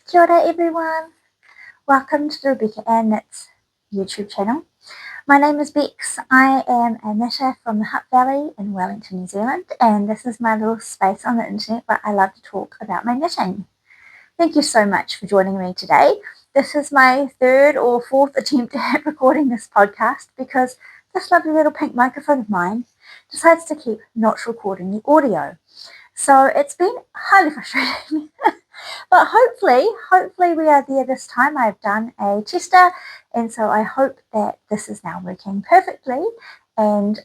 Kia ora everyone, welcome to the RebeccaAnneKnits YouTube channel. My name is Bex. I am a knitter from the Hutt Valley in Wellington, New Zealand, and this is my little space on the internet where I love to talk about my knitting. Thank you so much for joining me today. This is my third or fourth attempt at recording this podcast because this lovely little pink microphone of mine decides to keep not recording the audio. So it's been highly frustrating. But hopefully we are there this time. I've done a tester, and so I hope that this is now working perfectly, and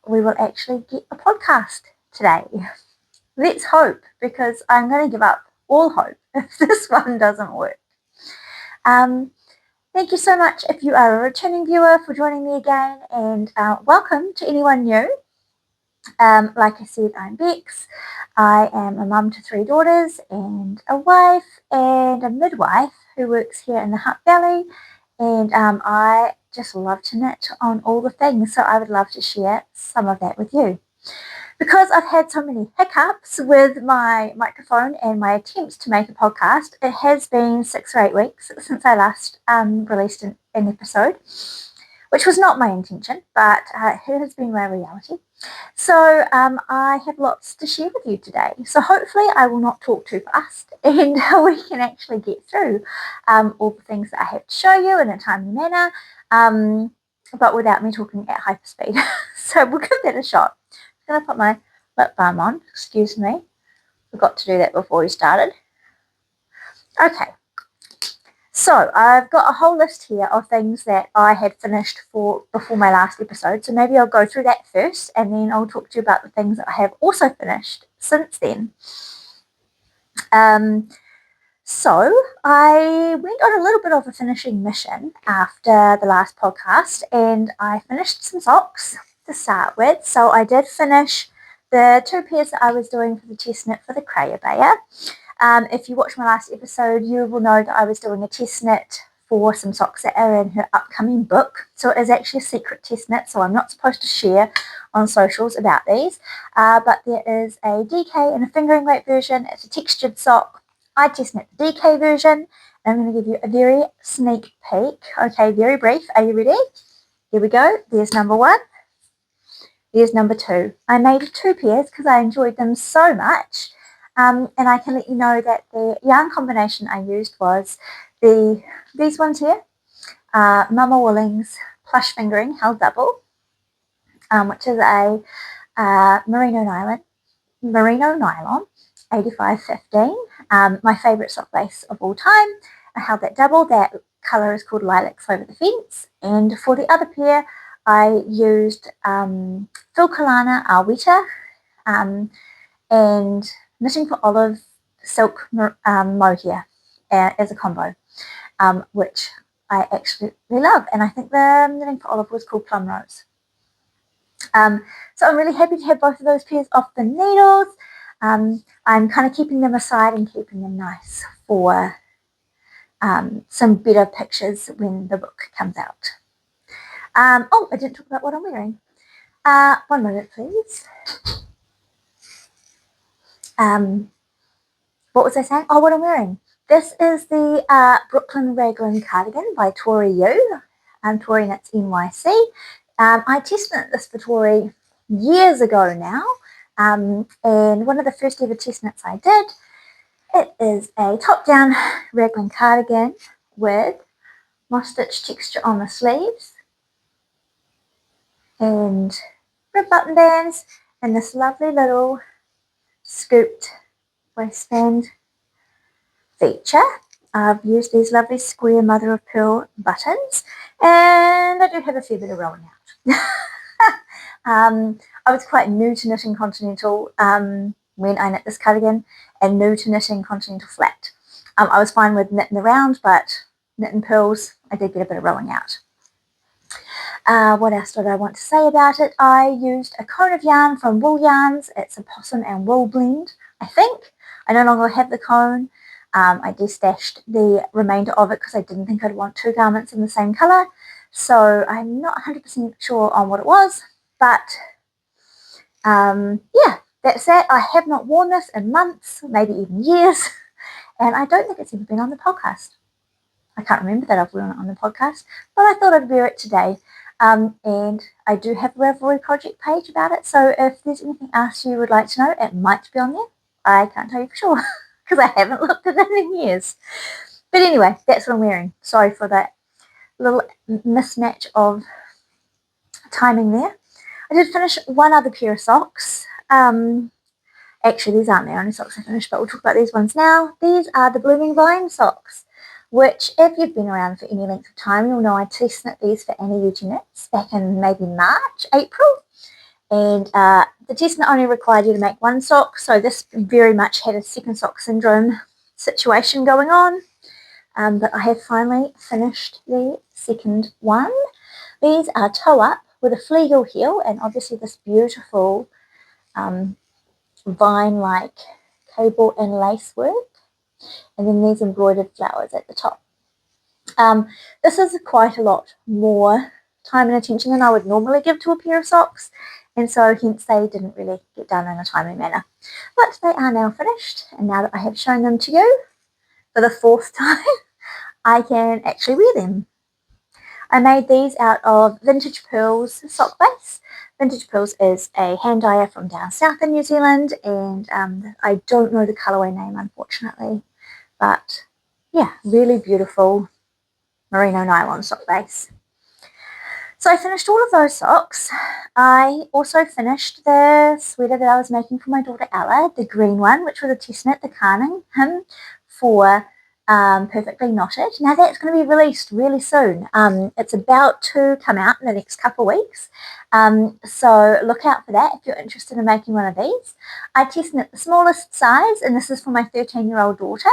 we will actually get a podcast today. Let's hope, because I'm going to give up all hope if this one doesn't work. Thank you so much if you are a returning viewer for joining me again, and welcome to anyone new. Like I said, I'm Bex. I am a mum to 3 daughters and a wife and a midwife who works here in the Hutt Valley, and I just love to knit on all the things, so I would love to share some of that with you. Because I've had so many hiccups with my microphone and my attempts to make a podcast, it has been 6 or 8 weeks since I last released an episode, which was not my intention, but it has been my reality. So I have lots to share with you today. So hopefully I will not talk too fast and we can actually get through all the things that I have to show you in a timely manner, but without me talking at hyperspeed. So we'll give that a shot. I'm going to put my lip balm on. Excuse me. Forgot to do that before we started. Okay. So I've got a whole list here of things that I had finished before my last episode. So maybe I'll go through that first and then I'll talk to you about the things that I have also finished since then. So I went on a little bit of a finishing mission after the last podcast, and I finished some socks to start with. So I did finish the 2 pairs that I was doing for the test knit for the Crayabaya. If you watch my last episode, you will know that I was doing a test knit for some socks that are in her upcoming book. So it is actually a secret test knit, so I'm not supposed to share on socials about these. But there is a DK and a fingering weight version. It's a textured sock. I test knit the DK version. I'm going to give you a very sneak peek. Okay, very brief. Are you ready? Here we go. There's number 1. There's number 2. I made 2 pairs because I enjoyed them so much. And I can let you know that the yarn combination I used was these ones here, Mama Wooling's Plush Fingering Held Double, which is a merino nylon 8515, my favourite sock base of all time. I held that double. That colour is called Lilacs Over the Fence. And for the other pair, I used Phil Kalana Arweta and Knitting for Olive silk mohair as a combo, which I actually love. And I think the Knitting for Olive was called Plum Rose. So I'm really happy to have both of those pairs off the needles. I'm kind of keeping them aside and keeping them nice for some better pictures when the book comes out. Oh, I didn't talk about what I'm wearing. 1 minute, please. What was I saying? Oh, what I'm wearing. This is the Brooklyn Raglan cardigan by Tori Yu. Tori Knits NYC. I test knit this for Tori years ago now. And one of the first ever test knits I did, it is a top-down raglan cardigan with moss stitch texture on the sleeves and rib button bands and this lovely little scooped waistband feature. I've used these lovely square mother of pearl buttons, and I do have a fair bit of rolling out. I was quite new to knitting continental when I knit this cardigan, and new to knitting continental flat. I was fine with knitting around, but knitting pearls, I did get a bit of rolling out. What else did I want to say about it? I used a cone of yarn from Wool Yarns. It's a possum and wool blend, I think. I no longer have the cone. I destashed the remainder of it because I didn't think I'd want 2 garments in the same colour. So I'm not 100% sure on what it was, but yeah, that's that. I have not worn this in months, maybe even years, and I don't think it's ever been on the podcast. I can't remember that I've worn it on the podcast, but I thought I'd wear it today. And I do have a Ravelry project page about it, so if there's anything else you would like to know, it might be on there. I can't tell you for sure because I haven't looked at it in years. But anyway, that's what I'm wearing. Sorry for that little mismatch of timing there. I did finish one other pair of socks. Actually, these aren't the only socks I finished, but we'll talk about these ones now. These are the Blooming Vine socks, which if you've been around for any length of time, you'll know I test knit these for RebeccaAnneKnits back in maybe March, April. And the test knit only required you to make one sock, so this very much had a second sock syndrome situation going on. But I have finally finished the second one. These are toe-up with a fleagle heel and obviously this beautiful vine-like cable and lace work. And then these embroidered flowers at the top. This is quite a lot more time and attention than I would normally give to a pair of socks, and so hence they didn't really get done in a timely manner. But they are now finished, and now that I have shown them to you for the fourth time, I can actually wear them. I made these out of Vintage Pearls sock base. Vintage Pearls is a hand dyer from down south in New Zealand, and I don't know the colourway name unfortunately, but yeah, really beautiful merino nylon sock base. So I finished all of those socks. I also finished the sweater that I was making for my daughter Ella, the green one, which was a test knit, the Carning hem for Perfectly Knotted. Now that's going to be released really soon. It's about to come out in the next couple of weeks. So look out for that if you're interested in making one of these. I test knit the smallest size, and this is for my 13-year-old daughter.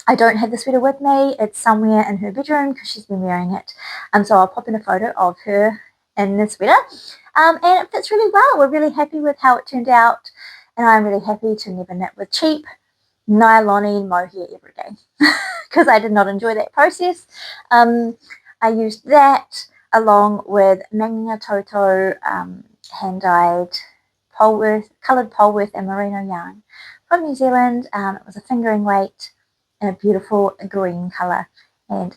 I don't have the sweater with me. It's somewhere in her bedroom because she's been wearing it. So I'll pop in a photo of her in the sweater. And it fits really well. We're really happy with how it turned out. And I'm really happy to never knit with cheap nylon-y mohair every day because I did not enjoy that process. I used that along with Manga Toto hand-dyed coloured Polworth and merino yarn from New Zealand. It was a fingering weight in a beautiful green colour, and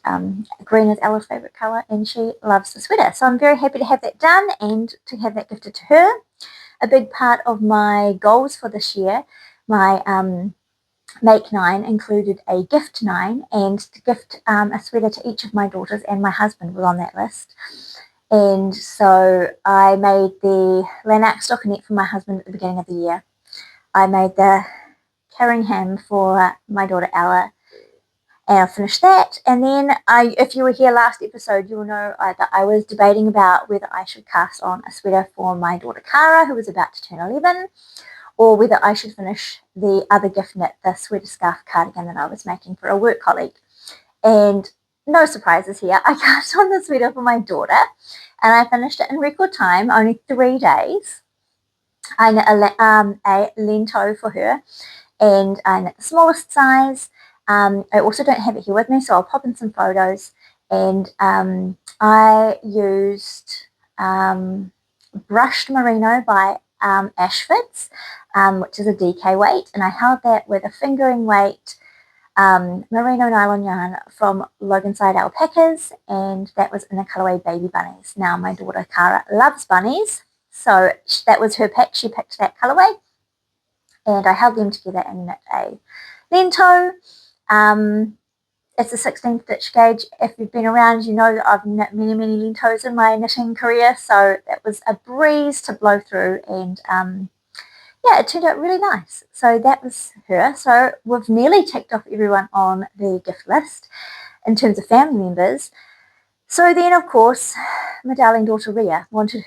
green is Ella's favourite colour and she loves the sweater, so I'm very happy to have that done and to have that gifted to her. A big part of my goals for this year, my Make 9 included a gift 9, and to gift a sweater to each of my daughters, and my husband was on that list. And so I made the Lanark stockinette for my husband at the beginning of the year. I made the carrying hem for my daughter Ella, and I finished that. And then if you were here last episode, you'll know that I was debating about whether I should cast on a sweater for my daughter Cara, who was about to turn 11, or whether I should finish the other gift knit, the sweater scarf cardigan that I was making for a work colleague. And no surprises here, I cast on the sweater for my daughter, and I finished it in record time, only 3 days. I knit a lento for her, and I knit the smallest size. I also don't have it here with me, so I'll pop in some photos. And I used brushed merino by Ashford's, which is a DK weight, and I held that with a fingering weight merino nylon yarn from Loganside Alpacas, and that was in the colourway Baby Bunnies. Now my daughter Cara loves bunnies, so that was her pick. She picked that colourway, and I held them together and knit a lento. It's a 16th stitch gauge. If you've been around, you know that I've knit many lentos in my knitting career, so that was a breeze to blow through, and yeah, it turned out really nice. So that was her. So we've nearly ticked off everyone on the gift list in terms of family members. So then, of course, my darling daughter Ria wanted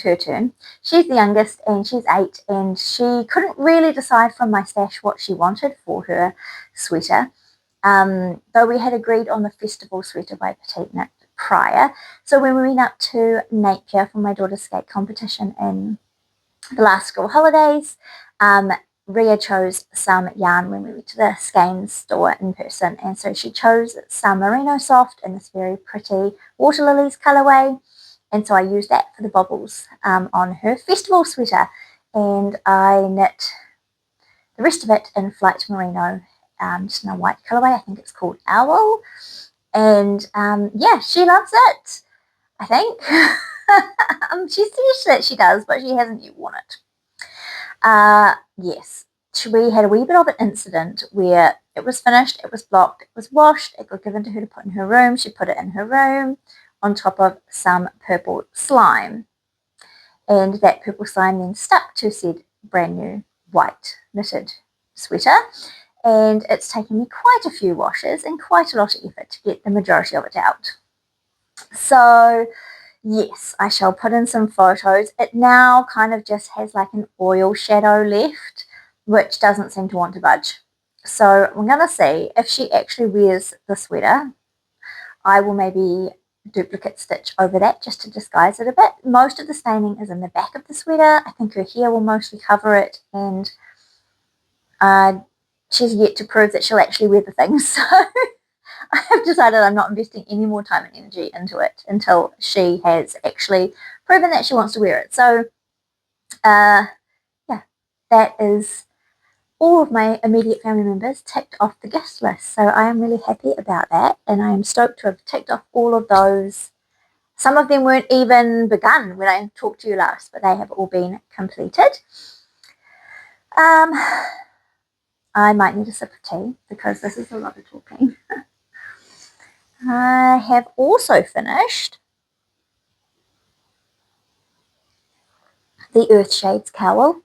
her turn. She's the youngest and she's 8, and she couldn't really decide from my stash what she wanted for her sweater. Though we had agreed on the festival sweater by Petite Knit prior. So when we went up to Napier for my daughter's skate competition in the last school holidays, Ria chose some yarn when we went to the Skeins store in person, and so she chose some merino soft in this very pretty water lilies colourway, and so I used that for the bobbles on her festival sweater, and I knit the rest of it in flight merino just in a white colorway. I think it's called Owl. And yeah, she loves it, I think. She says that she does, but she hasn't yet worn it. Yes, we had a wee bit of an incident where it was finished, it was blocked, it was washed, it got given to her to put in her room. She put it in her room on top of some purple slime. And that purple slime then stuck to said brand new white knitted sweater. And it's taken me quite a few washes and quite a lot of effort to get the majority of it out. So yes, I shall put in some photos. It now kind of just has like an oil shadow left, which doesn't seem to want to budge. So I'm going to see if she actually wears the sweater. I will maybe duplicate stitch over that just to disguise it a bit. Most of the staining is in the back of the sweater. I think her hair will mostly cover it, and she's yet to prove that she'll actually wear the things. So I have decided I'm not investing any more time and energy into it until she has actually proven that she wants to wear it. So yeah, that is all of my immediate family members ticked off the guest list. So I am really happy about that, and I am stoked to have ticked off all of those. Some of them weren't even begun when I talked to you last, but they have all been completed. I might need a sip of tea because this is a lot of talking. I have also finished the Earth Shades cowl.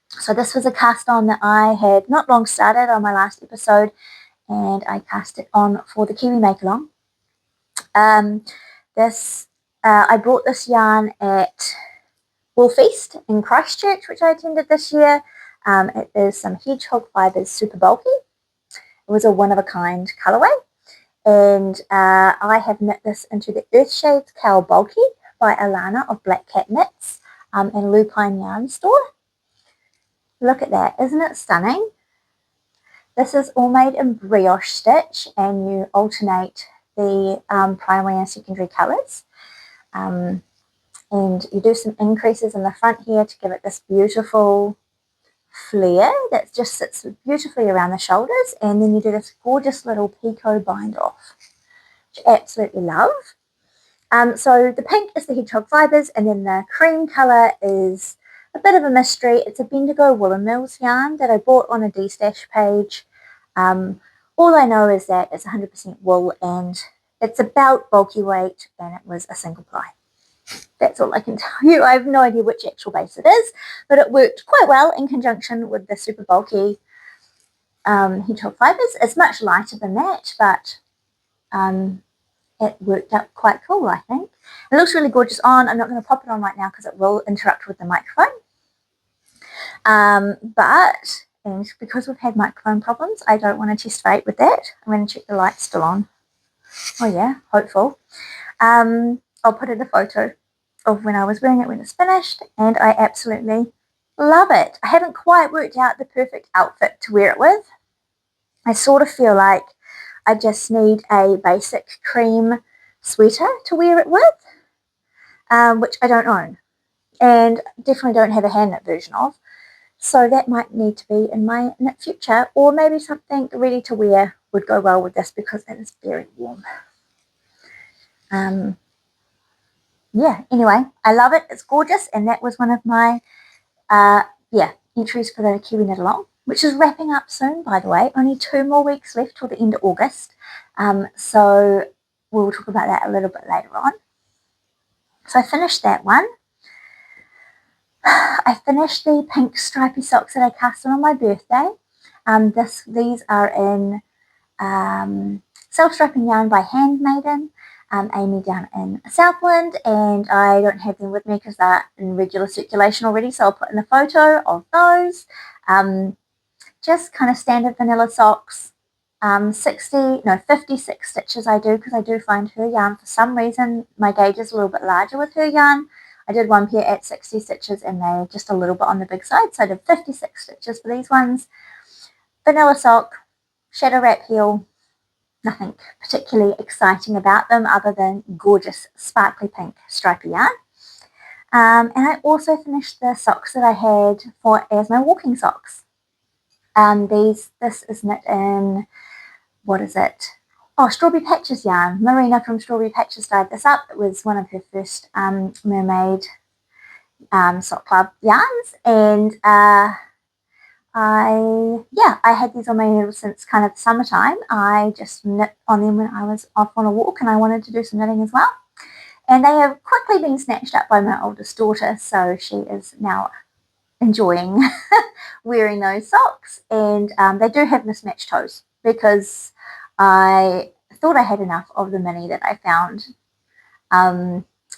So this was a cast on that I had not long started on my last episode, and I cast it on for the Kiwi Make Along. I bought this yarn at Wool Feast in Christchurch, which I attended this year. It is some Hedgehog Fibres Super Bulky. It was a one-of-a-kind colourway. And I have knit this into the Earth Shades Cowl Bulky by Alana of Black Cat Knits and Lupine Yarn Store. Look at that, isn't it stunning? This is all made in brioche stitch, and you alternate the primary and secondary colours. And you do some increases in the front here to give it this beautiful flare that just sits beautifully around the shoulders, and then you do this gorgeous little picot bind off, which I absolutely love. So the pink is the Hedgehog Fibres, and then the cream colour is a bit of a mystery. It's a Bendigo Woolen Mills yarn that I bought on a D-Stash page. All I know is that it's 100% wool, and it's about bulky weight, and it was a single ply. That's all I can tell you. I have no idea which actual base it is, but it worked quite well in conjunction with the super bulky Hedgehog Fibres. It's much lighter than that, but it worked out quite cool, I think. It looks really gorgeous on. I'm not going to pop it on right now because it will interrupt with the microphone. But and because we've had microphone problems, I don't want to test fate with that. I'm going to check the light's still on. Oh yeah, hopeful. I'll put in a photo of when I was wearing it when it's finished, and I absolutely love it. I haven't quite worked out the perfect outfit to wear it with. I sort of feel like I just need a basic cream sweater to wear it with, which I don't own, and definitely don't have a hand knit version of. So that might need to be in my knit future, or maybe something ready to wear would go well with this because it is very warm. Yeah, anyway, I love it. It's gorgeous, and that was one of my entries for the Kiwi Knit Along, which is wrapping up soon, by the way. Only 2 more weeks left till the end of August. So we'll talk about that a little bit later on. So I finished that one. I finished the pink stripy socks that I cast on my birthday. These are in self-striping yarn by Handmaiden, Amy down in Southland, and I don't have them with me because they're in regular circulation already, so I'll put in a photo of those. Just kind of standard vanilla socks. 56 stitches I do, because I do find her yarn, for some reason my gauge is a little bit larger with her yarn. I did one pair at 60 stitches and they're just a little bit on the big side, so I did 56 stitches for these ones. Vanilla sock, shadow wrap heel, nothing particularly exciting about them other than gorgeous sparkly pink stripy yarn. And I also finished the socks that I had as my walking socks. This is knit in, what is it? Oh, Strawberry Patches yarn. Marina from Strawberry Patches dyed this up. It was one of her first mermaid sock club yarns, and I had these on my needles since kind of summertime. I just knit on them when I was off on a walk and I wanted to do some knitting as well. And they have quickly been snatched up by my oldest daughter, so she is now enjoying wearing those socks. And they do have mismatched toes because I thought I had enough of the mini that I found,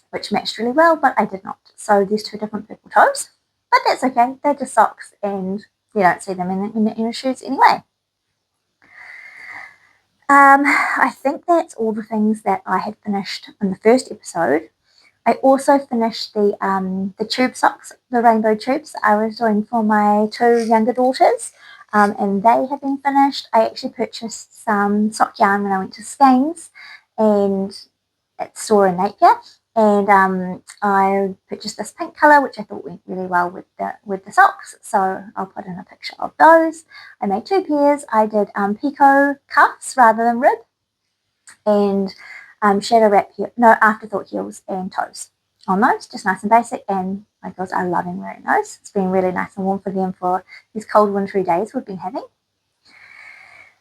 which matched really well, but I did not. So there's two different purple toes, but that's okay. They're just socks and you don't see them in the inner shoes anyway. I think that's all the things that I had finished in the first episode. I also finished the tube socks, the rainbow tubes I was doing for my two younger daughters, and they have been finished. I actually purchased some sock yarn when I went to Skeins and at store in Napier, and I purchased this pink colour, which I thought went really well with the socks, so I'll put in a picture of those. I made two pairs. I did picot cuffs rather than rib, and shadow wrap afterthought heels and toes on those, just nice and basic, and my girls are loving wearing those. It's been really nice and warm for them for these cold wintry days we've been having.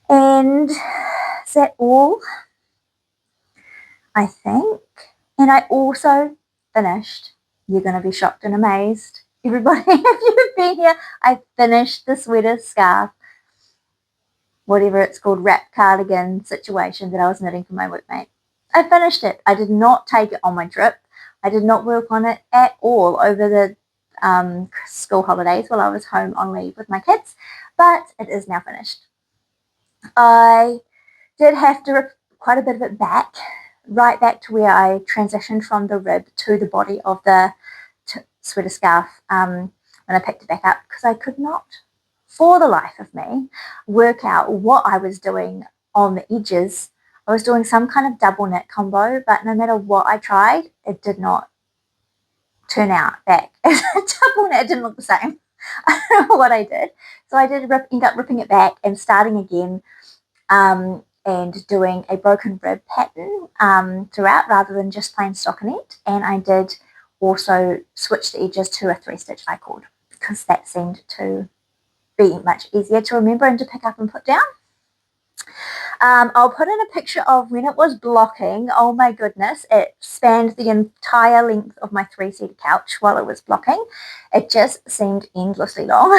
And is that all? I think. And I also finished, you're going to be shocked and amazed, everybody, if you've been here, I finished the sweater scarf, whatever it's called, wrap cardigan situation that I was knitting for my workmate. I finished it. I did not take it on my trip. I did not work on it at all over the school holidays while I was home on leave with my kids, but it is now finished. I did have to rip quite a bit of it back, right back to where I transitioned from the rib to the body of the sweater scarf when I picked it back up, because I could not, for the life of me, work out what I was doing on the edges. I was doing some kind of double knit combo, but no matter what I tried, it did not turn out back as a double knit. It didn't look the same. I don't know what I did. So I did end up ripping it back and starting again, and doing a broken rib pattern throughout rather than just plain stockinette. And I did also switch the edges to a 3-stitch I-cord because that seemed to be much easier to remember and to pick up and put down. I'll put in a picture of when it was blocking. Oh my goodness, it spanned the entire length of my 3-seater couch while it was blocking. It just seemed endlessly long.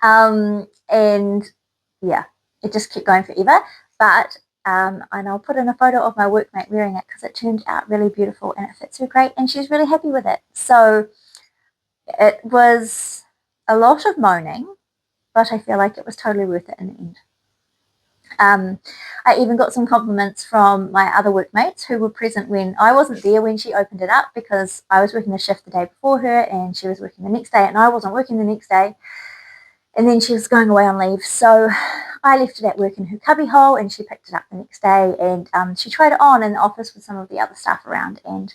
And yeah, it just kept going forever. But and I'll put in a photo of my workmate wearing it because it turned out really beautiful and it fits her great and she's really happy with it. So it was a lot of moaning, but I feel like it was totally worth it in the end. I even got some compliments from my other workmates who were present when I wasn't there when she opened it up, because I was working the shift the day before her and she was working the next day and I wasn't working the next day, and then she was going away on leave, so I left it at work in her cubby hole and she picked it up the next day, and she tried it on in the office with some of the other staff around, and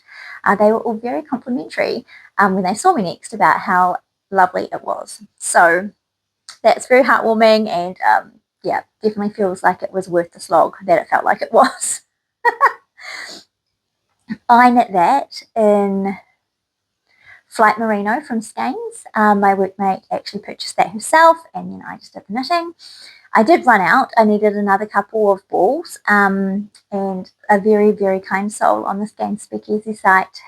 they were all very complimentary when they saw me next about how lovely it was. So that's very heartwarming, and yeah, definitely feels like it was worth the slog that it felt like it was. I knit that in Flight Merino from Skeins. My workmate actually purchased that herself, and then I just did the knitting. I did run out. I needed another couple of balls, and a very, very kind soul on the Skeins Speakeasy site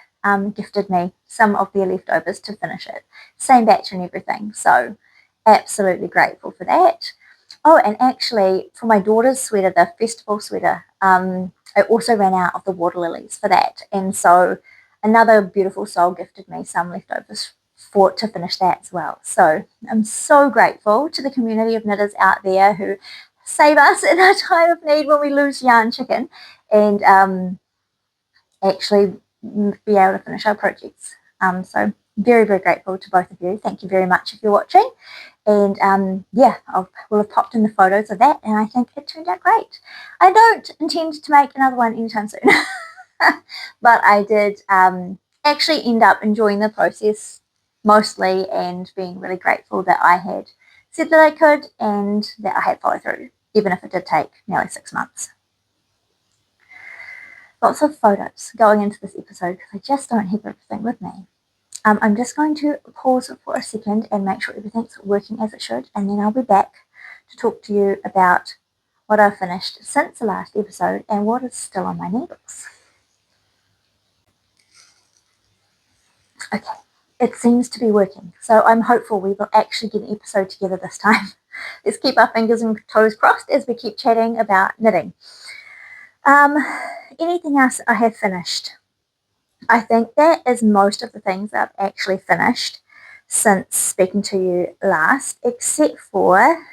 gifted me some of their leftovers to finish it. Same batch and everything, so absolutely grateful for that. Oh, and actually, for my daughter's sweater, the festival sweater, I also ran out of the water lilies for that. And so another beautiful soul gifted me some leftovers to finish that as well. So I'm so grateful to the community of knitters out there who save us in our time of need when we lose yarn chicken, and actually be able to finish our projects. So very, very grateful to both of you. Thank you very much if you're watching. And yeah, we'll have popped in the photos of that, and I think it turned out great. I don't intend to make another one anytime soon, but I did actually end up enjoying the process mostly and being really grateful that I had said that I could, and that I had followed through, even if it did take nearly 6 months. Lots of photos going into this episode because I just don't have everything with me. I'm just going to pause for a second and make sure everything's working as it should, and then I'll be back to talk to you about what I've finished since the last episode and what is still on my needles. Okay, it seems to be working, so I'm hopeful we will actually get an episode together this time. Let's keep our fingers and toes crossed as we keep chatting about knitting. Anything else I have finished? I think that is most of the things that I've actually finished since speaking to you last, except for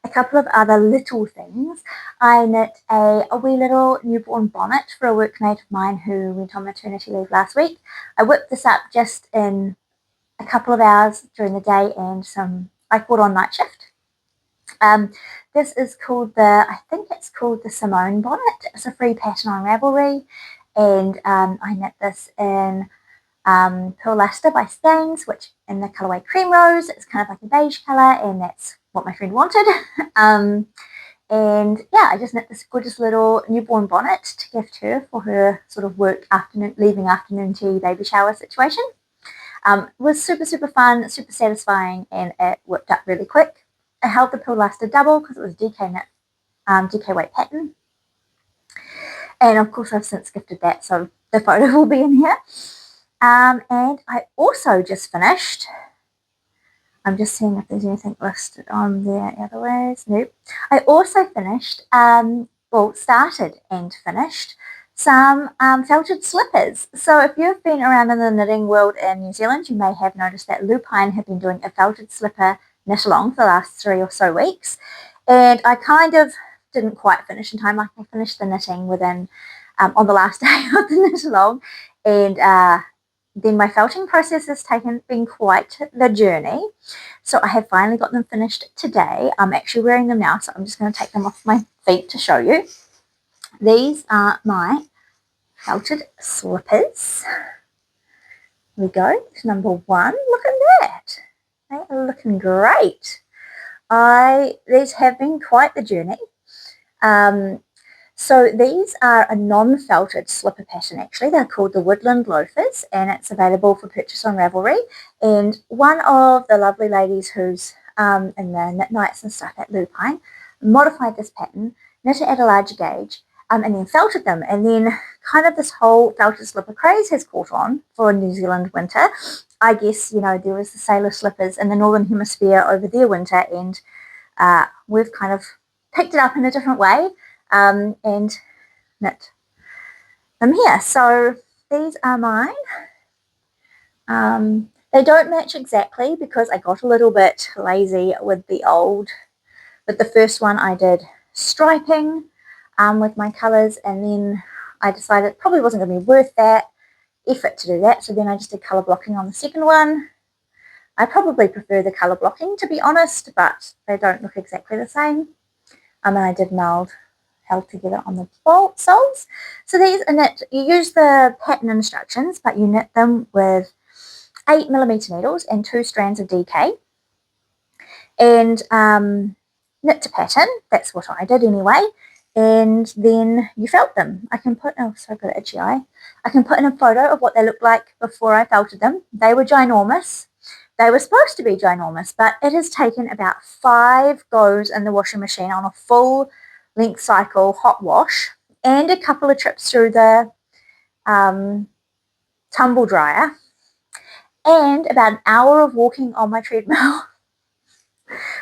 a couple of other little things. I knit a wee little newborn bonnet for a workmate of mine who went on maternity leave last week. I whipped this up just in a couple of hours during the day and I caught on night shift. This is called I think it's called the Simone bonnet. It's a free pattern on Ravelry, and I knit this in Pearl Luster by Stains, which in the colourway Cream Rose. It's kind of like a beige colour, and that's what my friend wanted. And yeah, I just knit this gorgeous little newborn bonnet to gift her for her sort of leaving afternoon tea baby shower situation. It was super, super fun, super satisfying, and it worked up really quick. I held the Pearl Luster double because it was DK knit, DK weight pattern. And of course I've since gifted that, so the photo will be in here. And I also just finished, I'm just seeing if there's anything listed on there otherwise. Nope. I also finished, started and finished some felted slippers. So if you've been around in the knitting world in New Zealand, you may have noticed that Lupine have been doing a felted slipper knit along for the last 3 or so weeks. And I kind of didn't quite finish in time. Like I finished the knitting within, on the last day of the knit along. And then my felting process has been quite the journey. So I have finally got them finished today. I'm actually wearing them now, so I'm just going to take them off my feet to show you. These are my felted slippers. Here we go. It's number 1. Look at that. They are looking great. These have been quite the journey. So these are a non-felted slipper pattern actually. They're called the Woodland Loafers, and it's available for purchase on Ravelry. And one of the lovely ladies who's in the knit nights and stuff at Lupine modified this pattern, knit it at a larger gauge, and then felted them. And then kind of this whole felted slipper craze has caught on for New Zealand winter. I guess, you know, there was the sailor slippers in the Northern Hemisphere over their winter, and we've kind of picked it up in a different way. And knit them here. So these are mine. They don't match exactly because I got a little bit lazy with the first one. I did striping with my colours, and then I decided it probably wasn't going to be worth that effort to do that, so then I just did colour blocking on the second one. I probably prefer the colour blocking, to be honest, but they don't look exactly the same. And I did held together on the soles. So these are knit, you use the pattern instructions, but you knit them with 8mm needles and 2 strands of DK. And knit to pattern, that's what I did anyway. And then you felt them. I can put, oh, so I've got an itchy eye. I can put in a photo of what they looked like before I felted them. They were ginormous. They were supposed to be ginormous, but it has taken about 5 goes in the washing machine on a full length cycle hot wash and a couple of trips through the tumble dryer and about an hour of walking on my treadmill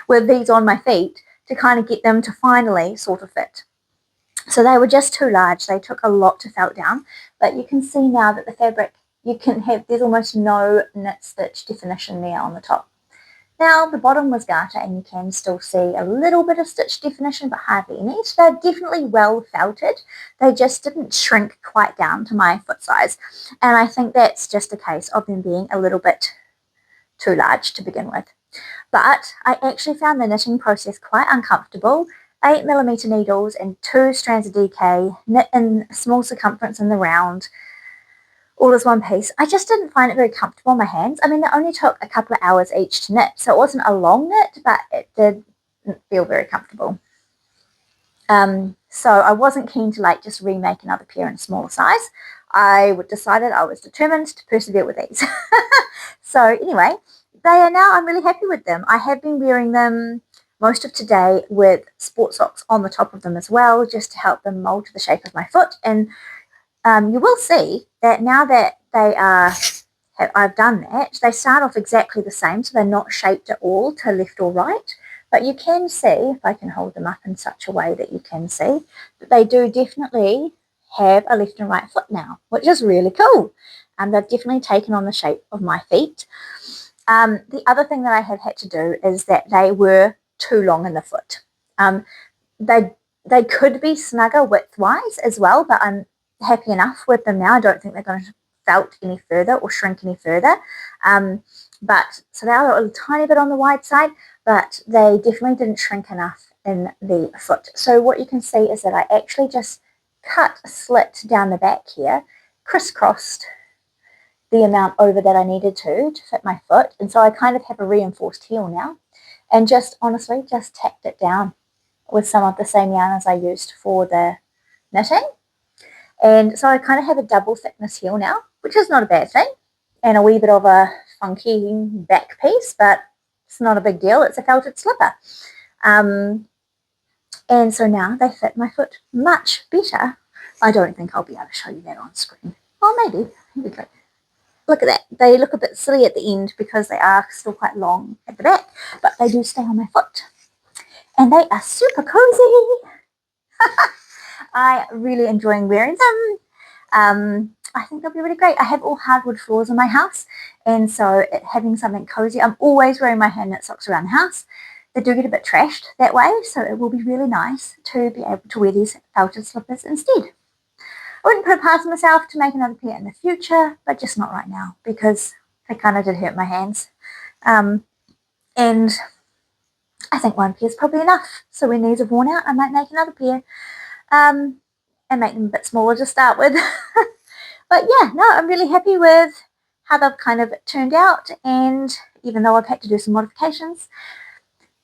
with these on my feet to kind of get them to finally sort of fit. So they were just too large. They took a lot to felt down, but you can see now that the fabric, there's almost no knit stitch definition there on the top. Now the bottom was garter and you can still see a little bit of stitch definition, but hardly any. So they're definitely well felted. They just didn't shrink quite down to my foot size. And I think that's just a case of them being a little bit too large to begin with. But I actually found the knitting process quite uncomfortable. 8mm needles and 2 strands of DK, knit in a small circumference in the round, all as one piece. I just didn't find it very comfortable on my hands. I mean, it only took a couple of hours each to knit, so it wasn't a long knit, but it didn't feel very comfortable. So I wasn't keen to like just remake another pair in a smaller size. I decided I was determined to persevere with these. So anyway, they are now, I'm really happy with them. I have been wearing them most of today with sport socks on the top of them as well, just to help them mold to the shape of my foot. And you will see that now that they are, I've done that, they start off exactly the same, so they're not shaped at all to left or right. But you can see, if I can hold them up in such a way that you can see, that they do definitely have a left and right foot now, which is really cool. And they've definitely taken on the shape of my feet. The other thing that I have had to do is that they were too long in the foot. They could be snugger width-wise as well, but I'm happy enough with them now. I don't think they're going to felt any further or shrink any further. But so they are a little tiny bit on the wide side, but they definitely didn't shrink enough in the foot. So what you can see is that I actually just cut a slit down the back here, crisscrossed the amount over that I needed to fit my foot. And so I kind of have a reinforced heel now, and just honestly just tacked it down with some of the same yarn as I used for the knitting. And so I kind of have a double thickness heel now, which is not a bad thing, and a wee bit of a funky back piece, but it's not a big deal. It's a felted slipper. And so now they fit my foot much better. I don't think I'll be able to show you that on screen. Oh, maybe. Here we go. Look at that. They look a bit silly at the end because they are still quite long at the back, but they do stay on my foot. And they are super cozy. I really enjoy wearing them. I think they'll be really great. I have all hardwood floors in my house, and so having something cozy, I'm always wearing my hand knit socks around the house. They do get a bit trashed that way, so it will be really nice to be able to wear these felted slippers instead. I wouldn't put it past myself to make another pair in the future, but just not right now because they kind of did hurt my hands. And I think one pair is probably enough. So when these are worn out, I might make another pair and make them a bit smaller to start with. But yeah, no, I'm really happy with how they've kind of turned out, and even though I've had to do some modifications,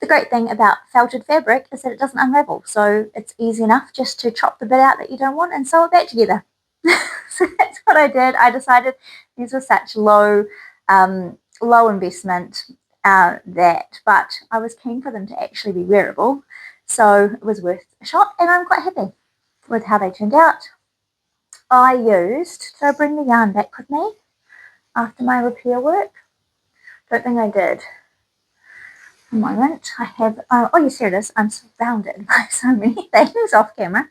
the great thing about felted fabric is that it doesn't unravel, so it's easy enough just to chop the bit out that you don't want and sew it back together. So that's what I did. I decided these were such low investment but I was keen for them to actually be wearable, so it was worth a shot, and I'm quite happy with how they turned out. Did I bring the yarn back with me after my repair work? Don't think I did. A moment, I have, oh yes, here it is. I'm surrounded by so many things off camera.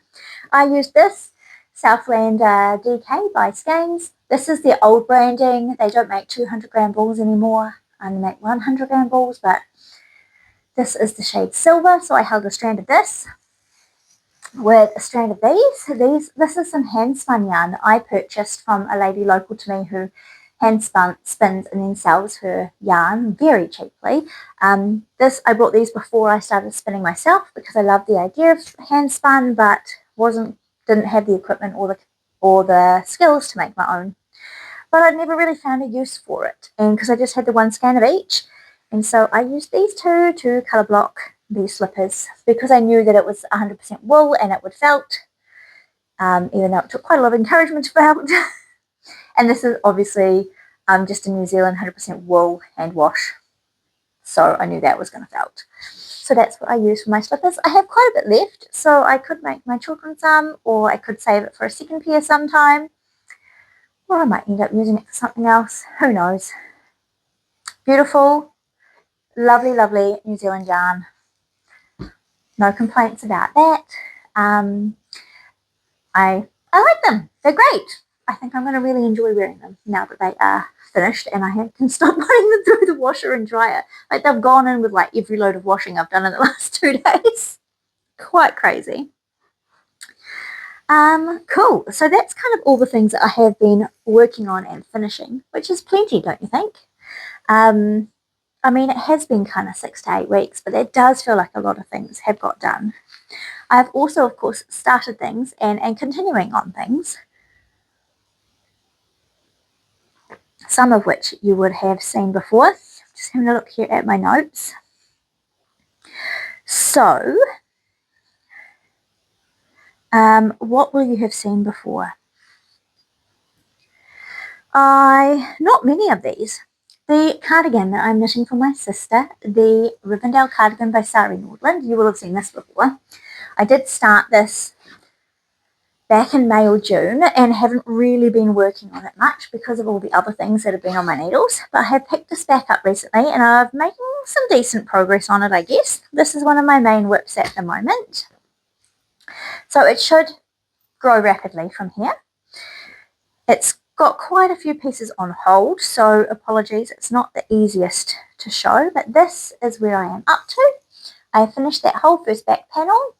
I used this Southland DK by Skeins. This is the old branding. They don't make 200 gram balls anymore. I only make 100 gram balls, but this is the shade silver, so I held a strand of this with a strand of these. This is some hand spun yarn I purchased from a lady local to me who spins and then sells her yarn very cheaply. I bought these before I started spinning myself because I love the idea of hand spun, but didn't have the equipment or the skills to make my own. But I'd never really found a use for it, and because I just had the one skein of each, and so I used these two to colour block these slippers because I knew that it was 100% wool and it would felt, even though it took quite a lot of encouragement to felt. And this is obviously just a New Zealand 100% wool hand wash, so I knew that was going to felt. So that's what I use for my slippers. I have quite a bit left, so I could make my children some, or I could save it for a second pair sometime, or I might end up using it for something else. Who knows? Beautiful, lovely, lovely New Zealand yarn. No complaints about that. I like them. They're great. I think I'm going to really enjoy wearing them now that they are finished and I can stop putting them through the washer and dryer. Like, they've gone in with like every load of washing I've done in the last 2 days. Quite crazy. Cool. So that's kind of all the things that I have been working on and finishing, which is plenty, don't you think? I mean, it has been kind of 6 to 8 weeks, but it does feel like a lot of things have got done. I've also, of course, started things and continuing on things. some of which you would have seen before. Just having a look here at my notes. So, what will you have seen before? Not many of these. The cardigan that I'm knitting for my sister, the Rivendell cardigan by Sari Nordland, you will have seen this before. I did start this back in May or June and haven't really been working on it much because of all the other things that have been on my needles. But I have picked this back up recently and I'm making some decent progress on it, I guess. This is one of my main whips at the moment. So it should grow rapidly from here. It's got quite a few pieces on hold, so apologies, it's not the easiest to show, but this is where I am up to. I finished that whole first back panel.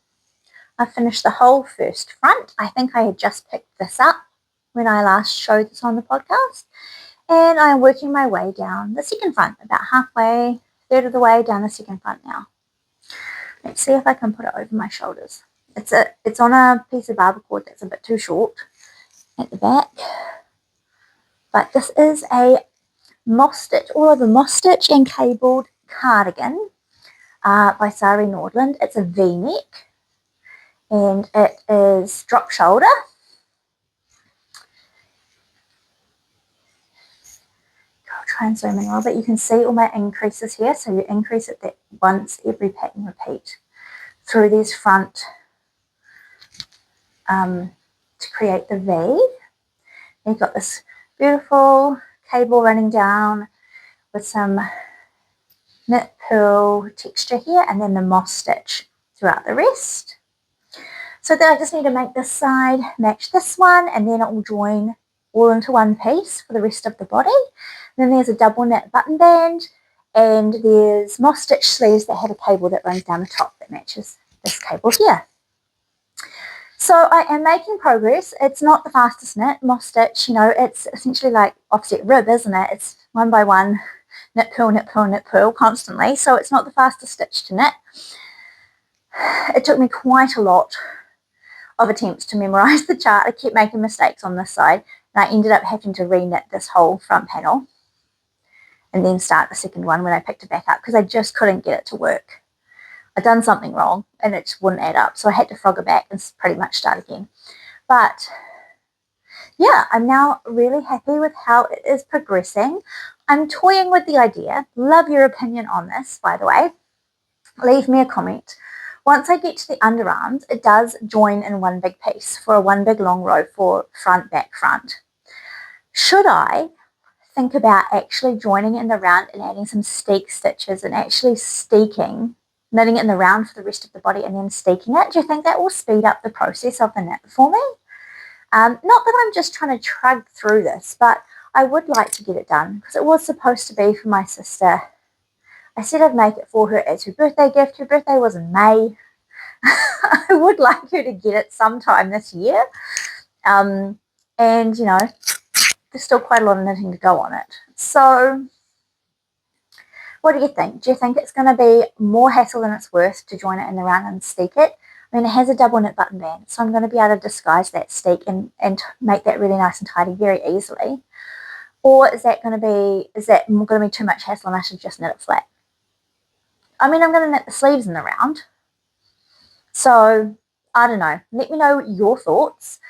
I finished the whole first front. I think I had just picked this up when I last showed this on the podcast. And I'm working my way down the second front, about halfway, third of the way down the second front now. Let's see if I can put it over my shoulders. It's on a piece of barber cord that's a bit too short at the back. But this is a moss stitch, all of a moss stitch and cabled cardigan by Sari Nordland. It's a V-neck and it is drop shoulder. I'll try and zoom in a little bit. You can see all my increases here. So you increase it that once every pattern repeat through these front to create the V. And you've got this beautiful cable running down with some knit purl texture here and then the moss stitch throughout the rest. So then I just need to make this side match this one and then it will join all into one piece for the rest of the body. Then there's a double knit button band and there's moss stitch sleeves that have a cable that runs down the top that matches this cable here. So I am making progress. It's not the fastest knit, moss stitch, you know, it's essentially like offset rib, isn't it? It's one by one, knit purl, knit purl, knit purl constantly. So it's not the fastest stitch to knit. It took me quite a lot of attempts to memorize the chart. I kept making mistakes on this side and I ended up having to re-knit this whole front panel and then start the second one when I picked it back up because I just couldn't get it to work. I'd done something wrong and it just wouldn't add up. So I had to frog it back and pretty much start again. But yeah, I'm now really happy with how it is progressing. I'm toying with the idea. Love your opinion on this, by the way. Leave me a comment. Once I get to the underarms, it does join in one big piece for a one big long row for front, back, front. Should I think about actually joining it in the round and adding some steek stitches and actually steeking, knitting it in the round for the rest of the body and then steeking it? Do you think that will speed up the process of the knit for me? Not that I'm just trying to trug through this, but I would like to get it done because it was supposed to be for my sister. I said I'd make it for her as her birthday gift. Her birthday was in May. I would like her to get it sometime this year. And, you know, there's still quite a lot of knitting to go on it. So what do you think? Do you think it's going to be more hassle than it's worth to join it in the round and steek it? I mean, it has a double knit button band, so I'm going to be able to disguise that steek and make that really nice and tidy very easily. Or is that going to be too much hassle and I should just knit it flat? I mean, I'm going to knit the sleeves in the round. So, I don't know. Let me know your thoughts.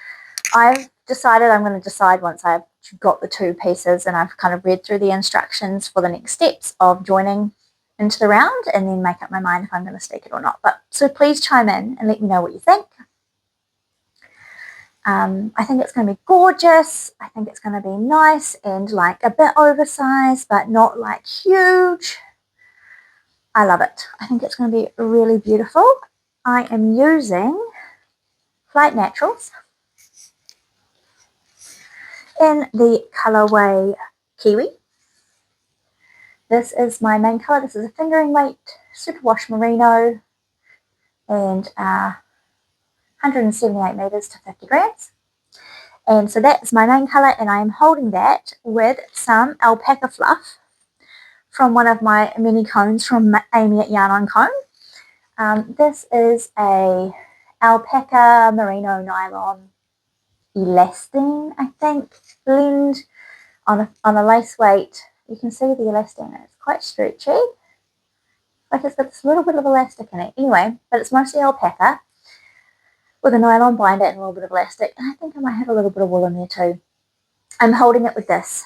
I've decided I'm going to decide once I've got the two pieces and I've kind of read through the instructions for the next steps of joining into the round and then make up my mind if I'm going to steek it or not. But so please chime in and let me know what you think. I think it's going to be gorgeous. I think it's going to be nice and like a bit oversized but not like huge. I love it. I think it's going to be really beautiful. I am using Flight Naturals in the colorway Kiwi. This is my main color. This is a fingering weight superwash merino and 178 meters to 50 grams. And so that's my main color and I am holding that with some alpaca fluff from one of my mini cones from Amy at Yarn on Cone. This is a alpaca merino nylon elastine, I think, blend. on a lace weight. You can see the elastin. It's quite stretchy. Like it's got this little bit of elastic in it. Anyway, but it's mostly alpaca with a nylon binder and a little bit of elastic. And I think I might have a little bit of wool in there too. I'm holding it with this.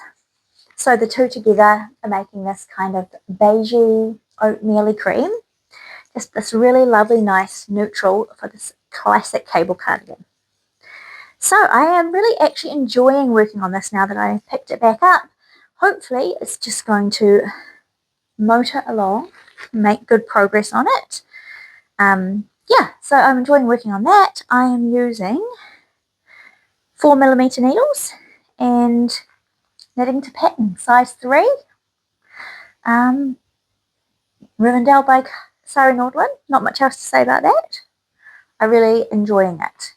So the two together are making this kind of beigey, oatmeal-y cream. Just this really lovely, nice neutral for this classic cable cardigan. So I am really actually enjoying working on this now that I picked it back up. Hopefully it's just going to motor along, make good progress on it. Yeah, so I'm enjoying working on that. I am using 4mm needles and knitting to pattern, size 3. Rivendell by Sari Nordlund. Not much else to say about that. I'm really enjoying it.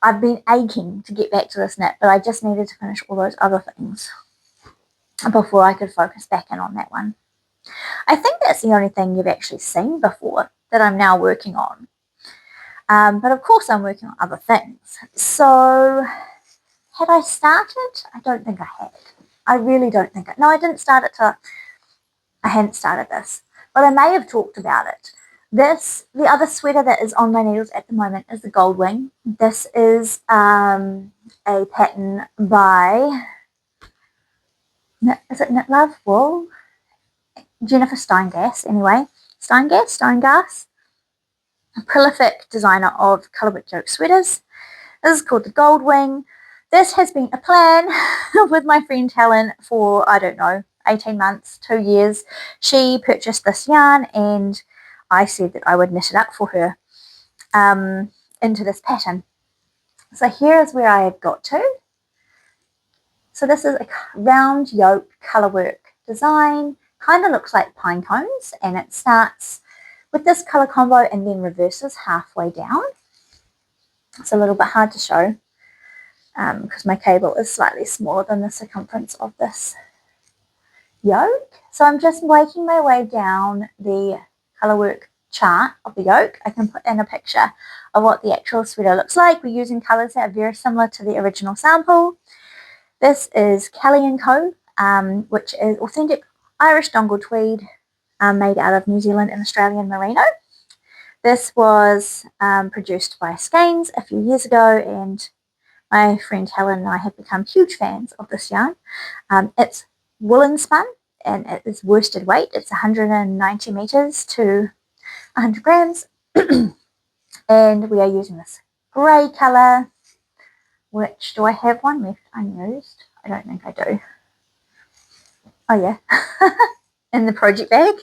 I've been aching to get back to this knit, but I just needed to finish all those other things before I could focus back in on that one. I think that's the only thing you've actually seen before that I'm now working on. But of course I'm working on other things. So had I started? I don't think I had. I really don't think I... No, I didn't start it till I hadn't started this. But I may have talked about it. The other sweater that is on my needles at the moment is the Goldwing. This is a pattern by, is it Knit Love Wool? Jennifer Steingass, anyway. Steingass. A prolific designer of colourwork yoke sweaters. This is called the Goldwing. This has been a plan with my friend Helen for, I don't know, 18 months, 2 years. She purchased this yarn and I said that I would knit it up for her into this pattern. So here is where I have got to. So this is a round yoke colourwork design. Kind of looks like pine cones, and it starts with this colour combo and then reverses halfway down. It's a little bit hard to show because my cable is slightly smaller than the circumference of this yoke. So I'm just making my way down the colourwork chart of the yoke. I can put in a picture of what the actual sweater looks like. We're using colours that are very similar to the original sample. This is Kelly & Co, which is authentic Irish dongle tweed made out of New Zealand and Australian merino. This was produced by Skeins a few years ago, and my friend Helen and I have become huge fans of this yarn. It's woolen spun and it is worsted weight. It's 190 meters to 100 grams. And we are using this grey colour, which, do I have one left unused? I don't think I do. Oh yeah, in the project bag.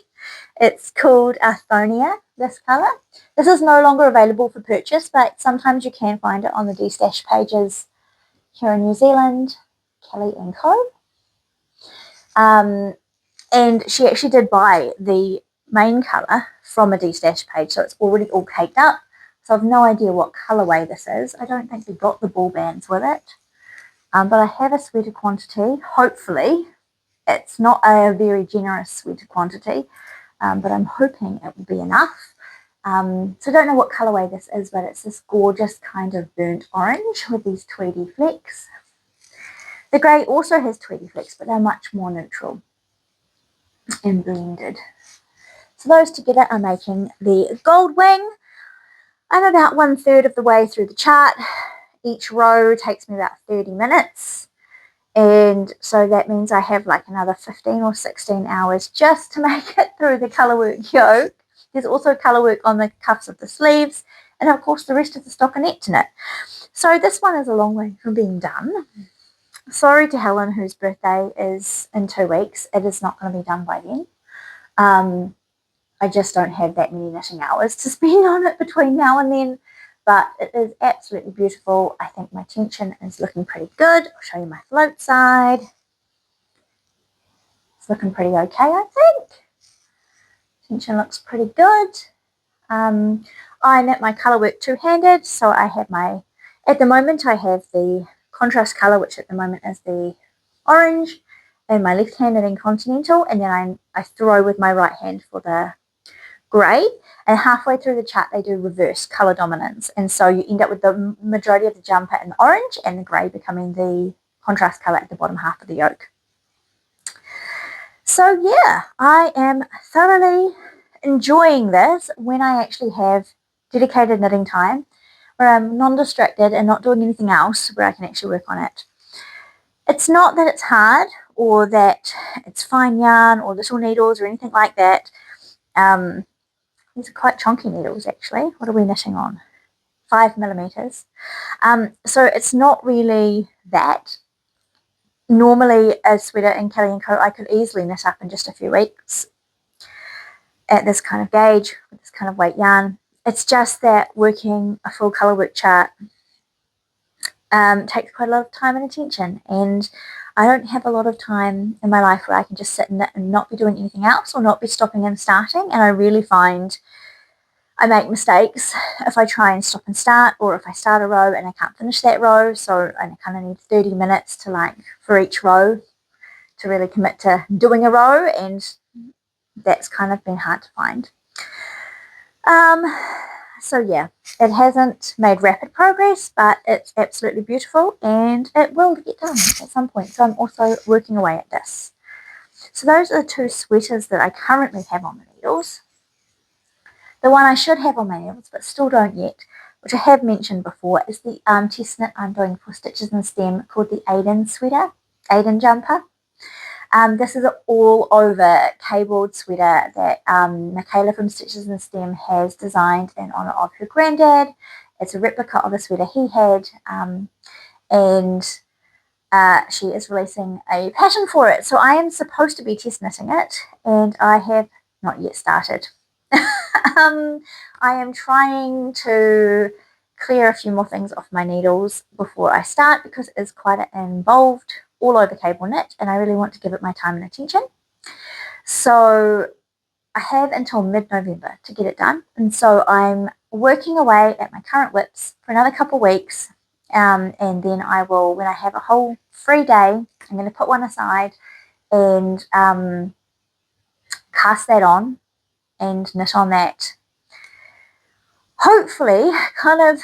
It's called Arthonia, this colour. This is no longer available for purchase, but sometimes you can find it on the D-Stash pages here in New Zealand, Kelly & Co. And she actually did buy the main colour from a D-Stash page, so it's already all caked up. So I've no idea what colourway this is. I don't think we got the ball bands with it. But I have a sweater quantity. Hopefully, it's not a very generous sweater quantity, but I'm hoping it will be enough. So I don't know what colourway this is, but it's this gorgeous kind of burnt orange with these tweedy flecks. The grey also has tweedy flecks, but they're much more neutral and blended. So those together are making the Goldwing. I'm about 1/3 of the way through the chart. Each row takes me about 30 minutes. And so that means I have like another 15 or 16 hours just to make it through the colourwork yoke. There's also colourwork on the cuffs of the sleeves, and of course the rest of the stockinette to knit. So this one is a long way from being done. Sorry to Helen, whose birthday is in 2 weeks. It is not going to be done by then. I just don't have that many knitting hours to spend on it between now and then. But it is absolutely beautiful. I think my tension is looking pretty good. I'll show you my float side. It's looking pretty okay, I think. Tension looks pretty good. I knit my colourwork two-handed, so I have my, at the moment I have the contrast colour, which at the moment is the orange, in my left hand knitting continental, and then I throw with my right hand for the grey, and halfway through the chart they do reverse colour dominance, and so you end up with the majority of the jumper in the orange and the grey becoming the contrast colour at the bottom half of the yoke. So yeah, I am thoroughly enjoying this when I actually have dedicated knitting time, where I'm non-distracted and not doing anything else, where I can actually work on it. It's not that it's hard or that it's fine yarn or little needles or anything like that. These are quite chunky needles actually. What are we knitting on? 5mm. So it's not really that. Normally a sweater in Kelly & Co I could easily knit up in just a few weeks at this kind of gauge, with this kind of weight yarn. It's just that working a full colour work chart takes quite a lot of time and attention, and I don't have a lot of time in my life where I can just sit and knit and not be doing anything else or not be stopping and starting, and I really find I make mistakes if I try and stop and start, or if I start a row and I can't finish that row, so I kind of need 30 minutes to for each row to really commit to doing a row, and that's kind of been hard to find. So yeah, it hasn't made rapid progress, but it's absolutely beautiful and it will get done at some point. So I'm also working away at this. So those are the two sweaters that I currently have on the needles. The one I should have on my needles but still don't yet, which I have mentioned before, is the test knit I'm doing for Stitches and Stem called the Aiden sweater, Aiden jumper. This is an all-over cabled sweater that Michaela from Stitches and Stem has designed in honour of her granddad. It's a replica of a sweater he had, and she is releasing a pattern for it. So I am supposed to be test knitting it, and I have not yet started. I am trying to clear a few more things off my needles before I start, because it is quite an involved all over cable knit and I really want to give it my time and attention. So I have until mid-November to get it done, and so I'm working away at my current whips for another couple of weeks, and then I will, when I have a whole free day, I'm going to put one aside and cast that on and knit on that, hopefully kind of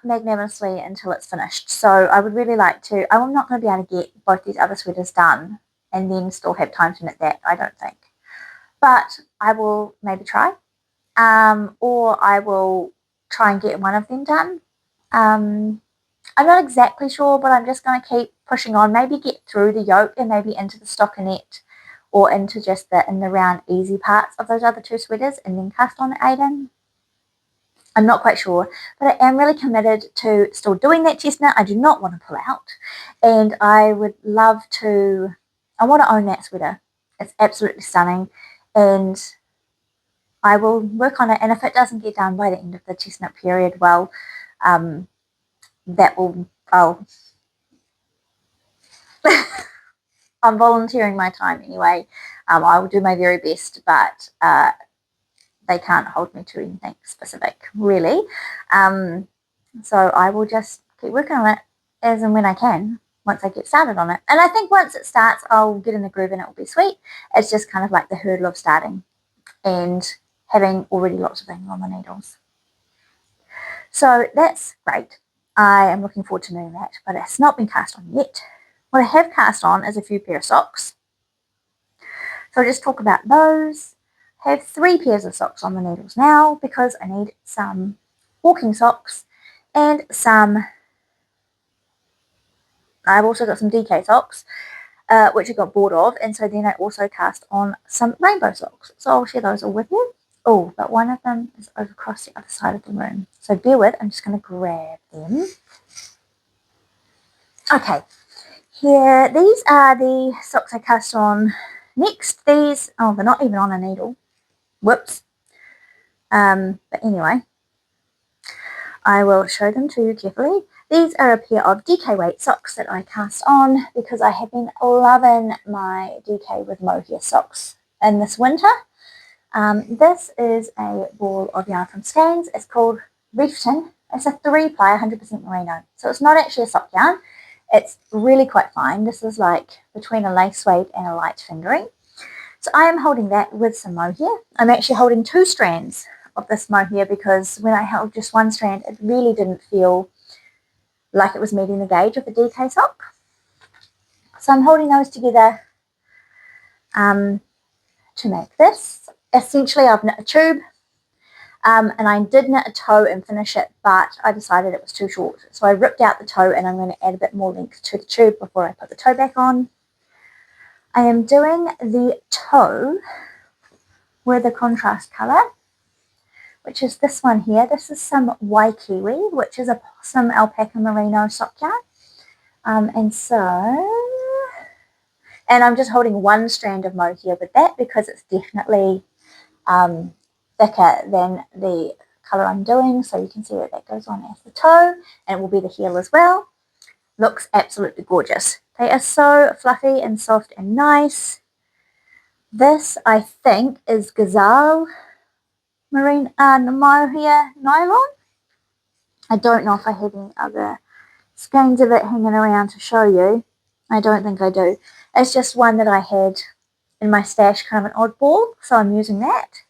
magnanimously until it's finished. So I would really like to, I'm not going to be able to get both these other sweaters done and then still have time to knit that, I don't think. But I will maybe try, or I will try and get one of them done. I'm not exactly sure, but I'm just going to keep pushing on, maybe get through the yoke and maybe into the stockinette or into just the in the round easy parts of those other two sweaters and then cast on Aiden. I'm not quite sure, but I am really committed to still doing that test knit. I do not want to pull out, and I would love to, I want to own that sweater. It's absolutely stunning, and I will work on it, and if it doesn't get done by the end of the test knit period, well, that will, I'm volunteering my time anyway. I will do my very best, but they can't hold me to anything specific, really. So I will just keep working on it as and when I can once I get started on it. And I think once it starts, I'll get in the groove and it will be sweet. It's just kind of like the hurdle of starting and having already lots of things on the needles. So that's great. I am looking forward to doing that, but it's not been cast on yet. What I have cast on is a few pair of socks. So I'll just talk about those. I have 3 pairs of socks on the needles now because I need some walking socks and some, I've also got some DK socks, which I got bored of, and so then I also cast on some rainbow socks. So I'll share those all with you. Oh, but one of them is over across the other side of the room. So bear with, I'm just going to grab them. Okay, here, these are the socks I cast on next. These, oh, they're not even on a needle. Whoops. But anyway, I will show them to you carefully. These are a pair of DK weight socks that I cast on because I have been loving my DK with mohair socks in this winter. This is a ball of yarn from Scans. It's called Reefton. It's a 3-ply 100% merino. So it's not actually a sock yarn. It's really quite fine. This is like between a lace weight and a light fingering. So I am holding that with some mohair. I'm actually holding 2 strands of this mohair because when I held just one strand, it really didn't feel like it was meeting the gauge of the DK sock. So I'm holding those together to make this. Essentially, I've knit a tube, and I did knit a toe and finish it, but I decided it was too short. So I ripped out the toe, and I'm going to add a bit more length to the tube before I put the toe back on. I am doing the toe with a contrast colour, which is this one here. This is some Waikiwi, which is a possum alpaca merino sock yarn. And I'm just holding one strand of mohair with that because it's definitely thicker than the colour I'm doing. So you can see that goes on as the toe, and it will be the heel as well. Looks absolutely gorgeous. They are so fluffy and soft and nice. This, I think, is Gazelle Marine mohair nylon. I don't know if I have any other skeins of it hanging around to show you. I don't think I do. It's just one that I had in my stash, kind of an oddball, so I'm using that.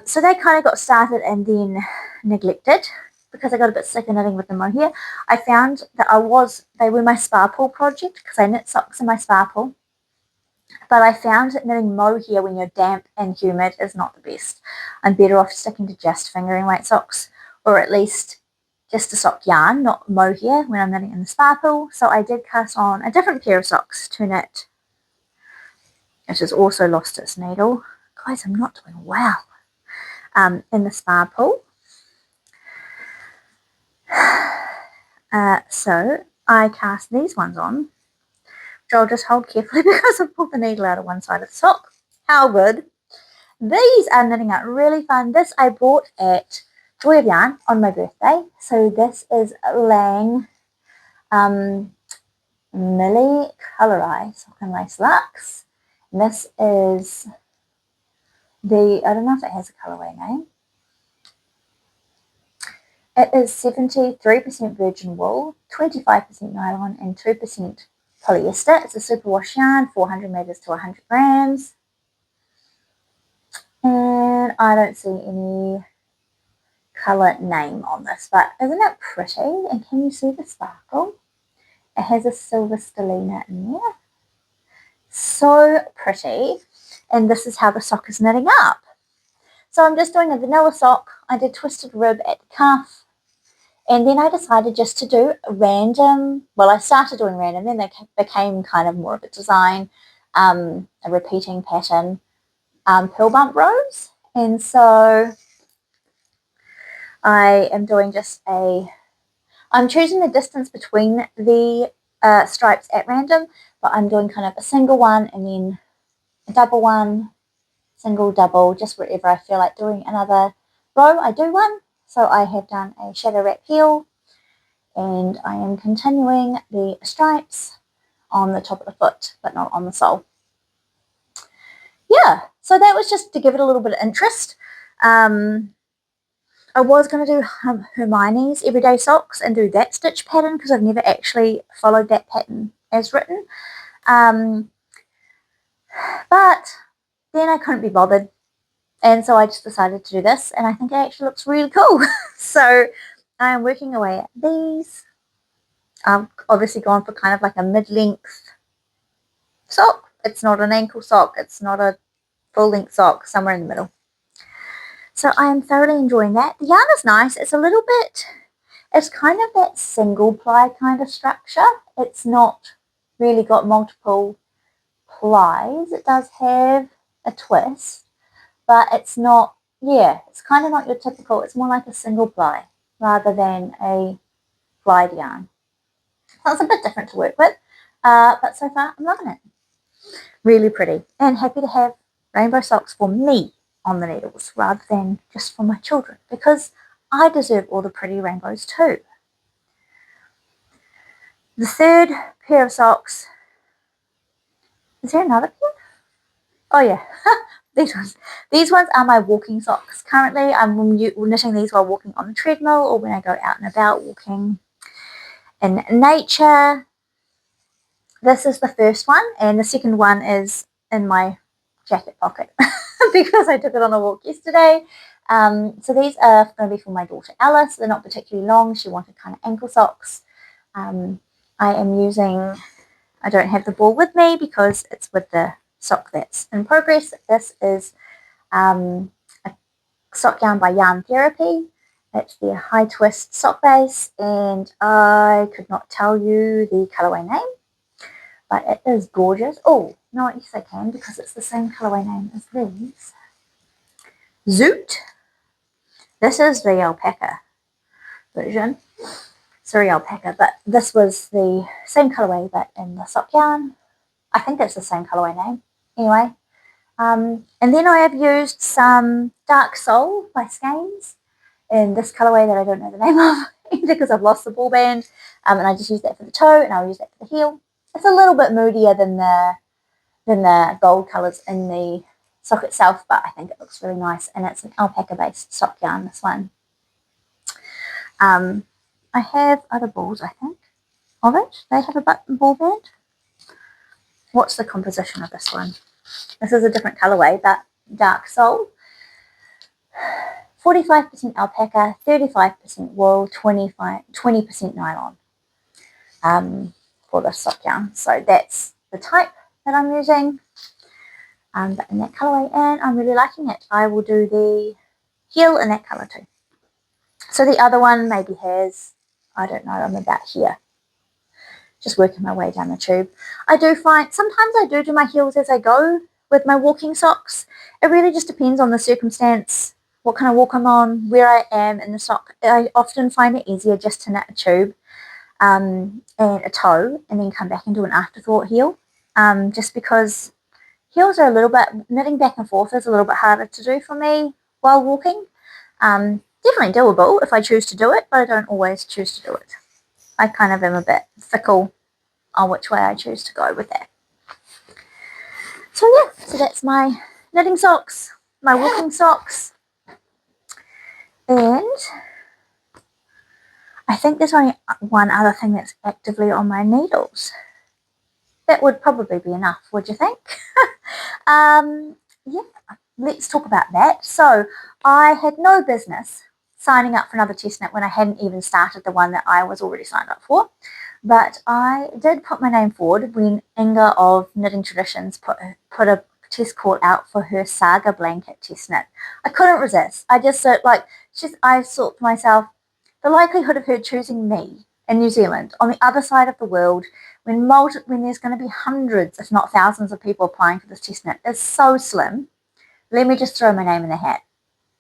So they kind of got started and then neglected because I got a bit sick of knitting with the mohair. I found that they were my sparkle project because I knit socks in my sparkle. But I found that knitting mohair when you're damp and humid is not the best. I'm better off sticking to just fingering weight socks, or at least just a sock yarn, not mohair, when I'm knitting in the sparkle. So I did cast on a different pair of socks to knit. It has also lost its needle. Guys, I'm not doing well. In the sparkle. So I cast these ones on, which I'll just hold carefully because I've pulled the needle out of one side of the sock. How good. These are knitting out really fun. This I bought at Joy of Yarn on my birthday. So this is Lang Millie Colorized Sock and Lace Luxe. And this is I don't know if it has a colorway name. It is 73% virgin wool, 25% nylon, and 2% polyester. It's a superwash yarn, 400 meters to 100 grams. And I don't see any colour name on this, but isn't it pretty? And can you see the sparkle? It has a silver stellina in there. So pretty. And this is how the sock is knitting up. So I'm just doing a vanilla sock. I did twisted rib at the cuff. And then I decided just to do random, well, I started doing random, then they became kind of more of a design, a repeating pattern, pill bump rows. And so I am doing I'm choosing the distance between the stripes at random, but I'm doing kind of a single one and then a double one, single, double, just wherever I feel like doing another row, I do one. So I have done a shadow wrap heel, and I am continuing the stripes on the top of the foot, but not on the sole. Yeah, so that was just to give it a little bit of interest. I was going to do Hermione's everyday socks and do that stitch pattern because I've never actually followed that pattern as written. But then I couldn't be bothered, and so I just decided to do this, and I think it actually looks really cool. So I am working away at these. I've obviously gone for kind of like a mid-length sock. It's not an ankle sock. It's not a full-length sock, somewhere in the middle. So I am thoroughly enjoying that. The yarn is nice. It's kind of that single ply kind of structure. It's not really got multiple plies. It does have a twist, but it's not, it's kind of not your typical, it's more like a single ply rather than a plied yarn. So it's a bit different to work with, but so far I'm loving it. Really pretty, and happy to have rainbow socks for me on the needles rather than just for my children, because I deserve all the pretty rainbows too. The third pair of is there another pair? Oh yeah, These ones are my walking socks. Currently I'm knitting these while walking on the treadmill or when I go out and about walking in nature. This is the first one, and the second one is in my jacket pocket because I took it on a walk yesterday. So these are going to be for my daughter Alice. They're not particularly long. She wanted kind of ankle socks. I am using, I don't have the ball with me because it's with the sock that's in progress. This is a sock yarn by Yarn Therapy. It's their high twist sock base, and I could not tell you the colorway name, but it is gorgeous. Oh, no, yes I can, because it's the same colorway name as these. Zoot. This is the alpaca version. Sorry, alpaca, but this was the same colorway but in the sock yarn. I think it's the same colorway name. Anyway, and then I have used some Dark Soul by Skeins in this colorway that I don't know the name of because I've lost the ball band, and I just used that for the toe and I'll use that for the heel. It's a little bit moodier than the gold colors in the sock itself, but I think it looks really nice, and it's an alpaca based sock yarn, this one. I have other balls, I think, of it. They have a ball band. What's the composition of this one? This is a different colorway, but Dark Soul. 45% alpaca, 35% wool, 20% nylon for the sock yarn. So that's the type that I'm using, but in that colorway, and I'm really liking it. I will do the heel in that color too. So the other one maybe has, I don't know, I'm about here. Just working my way down the tube. I do find, sometimes I do my heels as I go with my walking socks. It really just depends on the circumstance, what kind of walk I'm on, where I am in the sock. I often find it easier just to knit a tube and a toe and then come back and do an afterthought heel, just because heels are a little bit, knitting back and forth is a little bit harder to do for me while walking. Definitely doable if I choose to do it, but I don't always choose to do it. I kind of am a bit fickle on which way I choose to go with that. So yeah, so that's my knitting socks, my walking socks, and I think there's only one other thing that's actively on my needles. That would probably be enough, would you think? Yeah, let's talk about that. So I had no business signing up for another test knit when I hadn't even started the one that I was already signed up for. But I did put my name forward when Inga of Knitting Traditions put a test call out for her Saga blanket test knit. I couldn't resist. I just I thought to myself, the likelihood of her choosing me in New Zealand on the other side of the world when there's going to be hundreds, if not thousands, of people applying for this test knit is so slim. Let me just throw my name in the hat,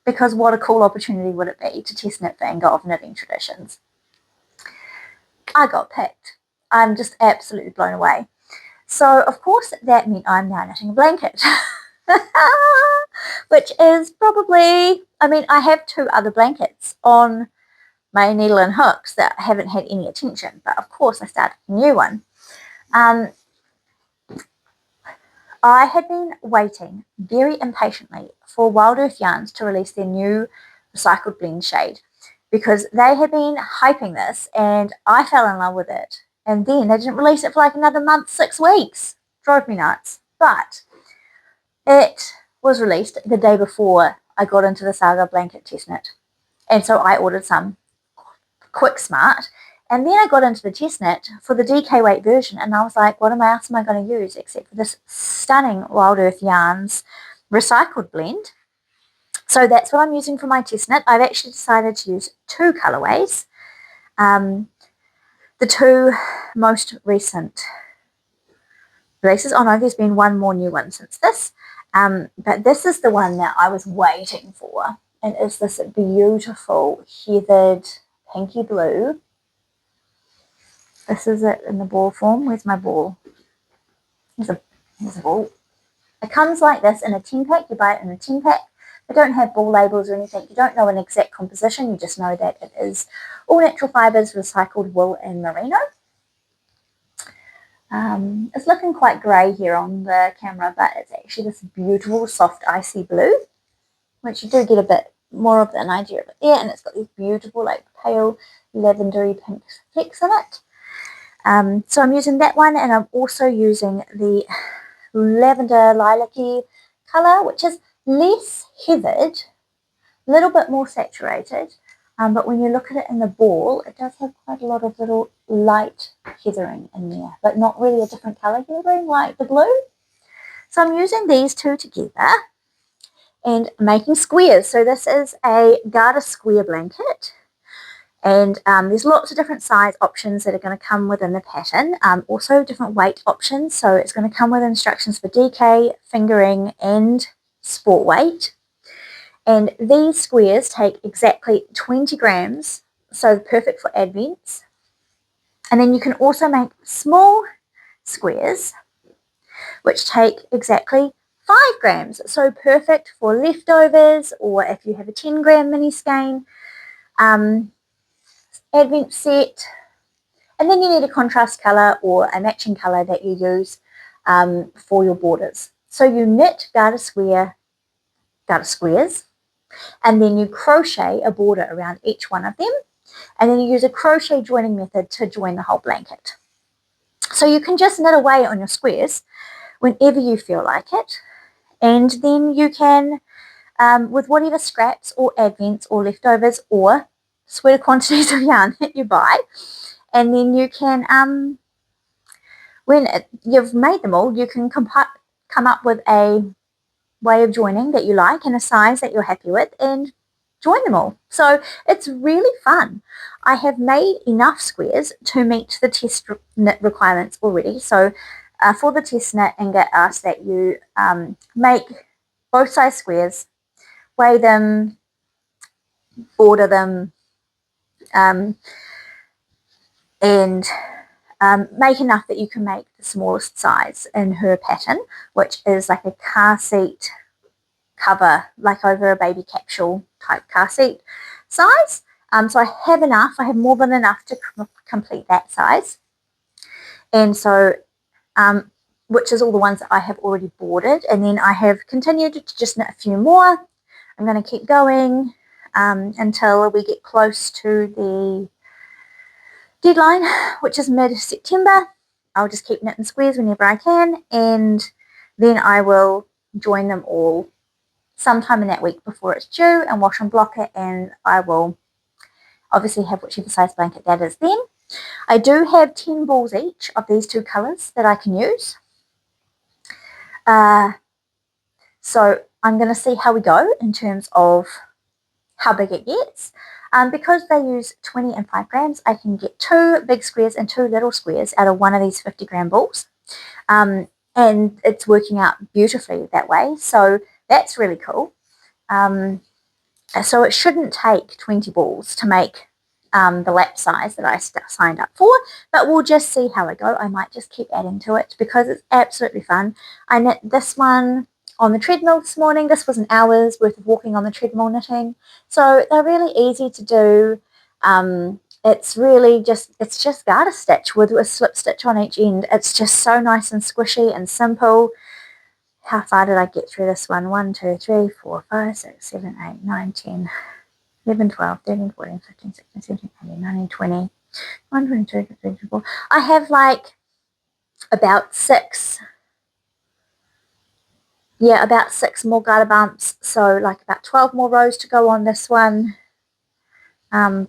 because what a cool opportunity would it be to test knit for Inga of Knitting Traditions. I got picked. I'm just absolutely blown away. So, of course, that meant I'm now knitting a blanket, which is probably, I mean, I have 2 other blankets on my needle and hooks that haven't had any attention, but of course I started a new one. I had been waiting very impatiently for Wild Earth Yarns to release their new recycled blend shade, because they had been hyping this and I fell in love with it, and then they didn't release it for like another month, 6 weeks. Drove me nuts. But it was released the day before I got into the Saga blanket test knit, and so I ordered some quick smart, and then I got into the test knit for the DK weight version, and I was like, what else am I going to use except for this stunning Wild Earth Yarns recycled blend? So that's what I'm using for my test knit. I've actually decided to use 2 colorways. The 2 most recent releases, oh no, there's been one more new one since this, but this is the one that I was waiting for, and it's this beautiful heathered pinky blue. This is it in the ball form. Where's my ball? Here's a ball. It comes like this in a 10 pack. You buy it in a 10 pack. They don't have ball labels or anything. You don't know an exact composition. You just know that it is all natural fibres, recycled wool and merino. It's looking quite grey here on the camera, but it's actually this beautiful soft icy blue, which you do get a bit more of an idea of it there, and it's got these beautiful like pale lavendery pink flecks in it. So I'm using that one, and I'm also using the lavender lilac-y colour, which is less heathered, little bit more saturated, but when you look at it in the ball, it does have quite a lot of little light heathering in there, but not really a different colour heathering like the blue. So I'm using these two together and making squares. So this is a garter square blanket. And there's lots of different size options that are going to come within the pattern. Also different weight options. So it's going to come with instructions for DK, fingering, and sport weight. And these squares take exactly 20 grams, so perfect for advents. And then you can also make small squares, which take exactly 5 grams, so perfect for leftovers, or if you have a 10-gram mini skein. Advent set, and then you need a contrast colour or a matching colour that you use for your borders. So you knit garter squares, and then you crochet a border around each one of them, and then you use a crochet joining method to join the whole blanket. So you can just knit away on your squares whenever you feel like it, and then you can, with whatever scraps or advents or leftovers or sweater quantities of yarn that you buy, and then you can, when you've made them all, you can come up with a way of joining that you like and a size that you're happy with and join them all. So it's really fun. I have made enough squares to meet the test knit requirements already. So for the test knit, Inga asked that you make both size squares, weigh them, order them, and make enough that you can make the smallest size in her pattern, which is like a car seat cover, like over a baby capsule type car seat size. So I have enough, I have more than enough to complete that size. And so, which is all the ones that I have already bordered. And then I have continued to just knit a few more. I'm going to keep going until we get close to the deadline, which is mid-September. I'll just keep knitting squares whenever I can, and then I will join them all sometime in that week before it's due and wash and block it, and I will obviously have whichever size blanket that is then. I do have 10 balls each of these two colours that I can use. So I'm going to see how we go in terms of how big it gets. Because they use 20 and 5 grams, I can get 2 big squares and 2 little squares out of one of these 50-gram balls. And it's working out beautifully that way. So that's really cool. So it shouldn't take 20 balls to make the lap size that I signed up for, but we'll just see how I go. I might just keep adding to it because it's absolutely fun. I knit this one on the treadmill this morning. This was an hour's worth of walking on the treadmill knitting. So they're really easy to do. It's really it's just garter stitch with a slip stitch on each end. It's just so nice and squishy and simple. How far did I get through this one? 1, 2, 3, 4, 5, 6, 7, 8, 9, 10, 11, 12, 13, 14, 15, 16, 17, 18, 19, 20, 1, 22, 23, 24. I have like about 6 more garter bumps, so like about 12 more rows to go on this one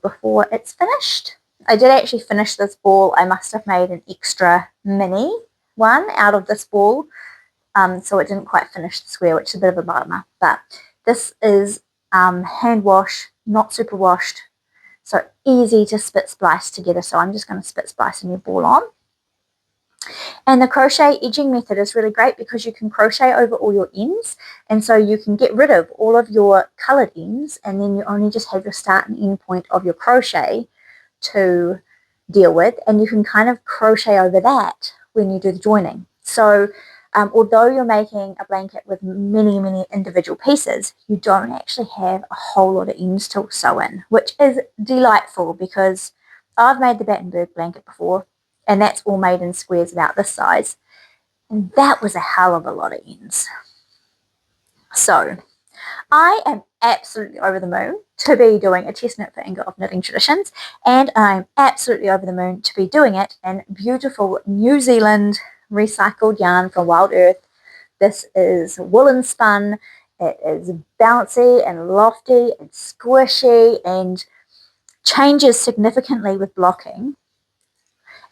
before it's finished. I did actually finish this ball. I must have made an extra mini one out of this ball, so it didn't quite finish the square, which is a bit of a bummer. But this is hand wash, not super washed, so easy to spit splice together. So I'm just going to spit splice a new ball on. And the crochet edging method is really great because you can crochet over all your ends, and so you can get rid of all of your coloured ends, and then you only just have your start and end point of your crochet to deal with, and you can kind of crochet over that when you do the joining. So although you're making a blanket with many, many individual pieces, you don't actually have a whole lot of ends to sew in, which is delightful because I've made the Battenberg blanket before, and that's all made in squares about this size, and that was a hell of a lot of ends. So I am absolutely over the moon to be doing a test knit for Inga of Knitting Traditions, and I'm absolutely over the moon to be doing it in beautiful New Zealand recycled yarn from Wild Earth. This is woolen spun, It is bouncy and lofty and squishy and changes significantly with blocking.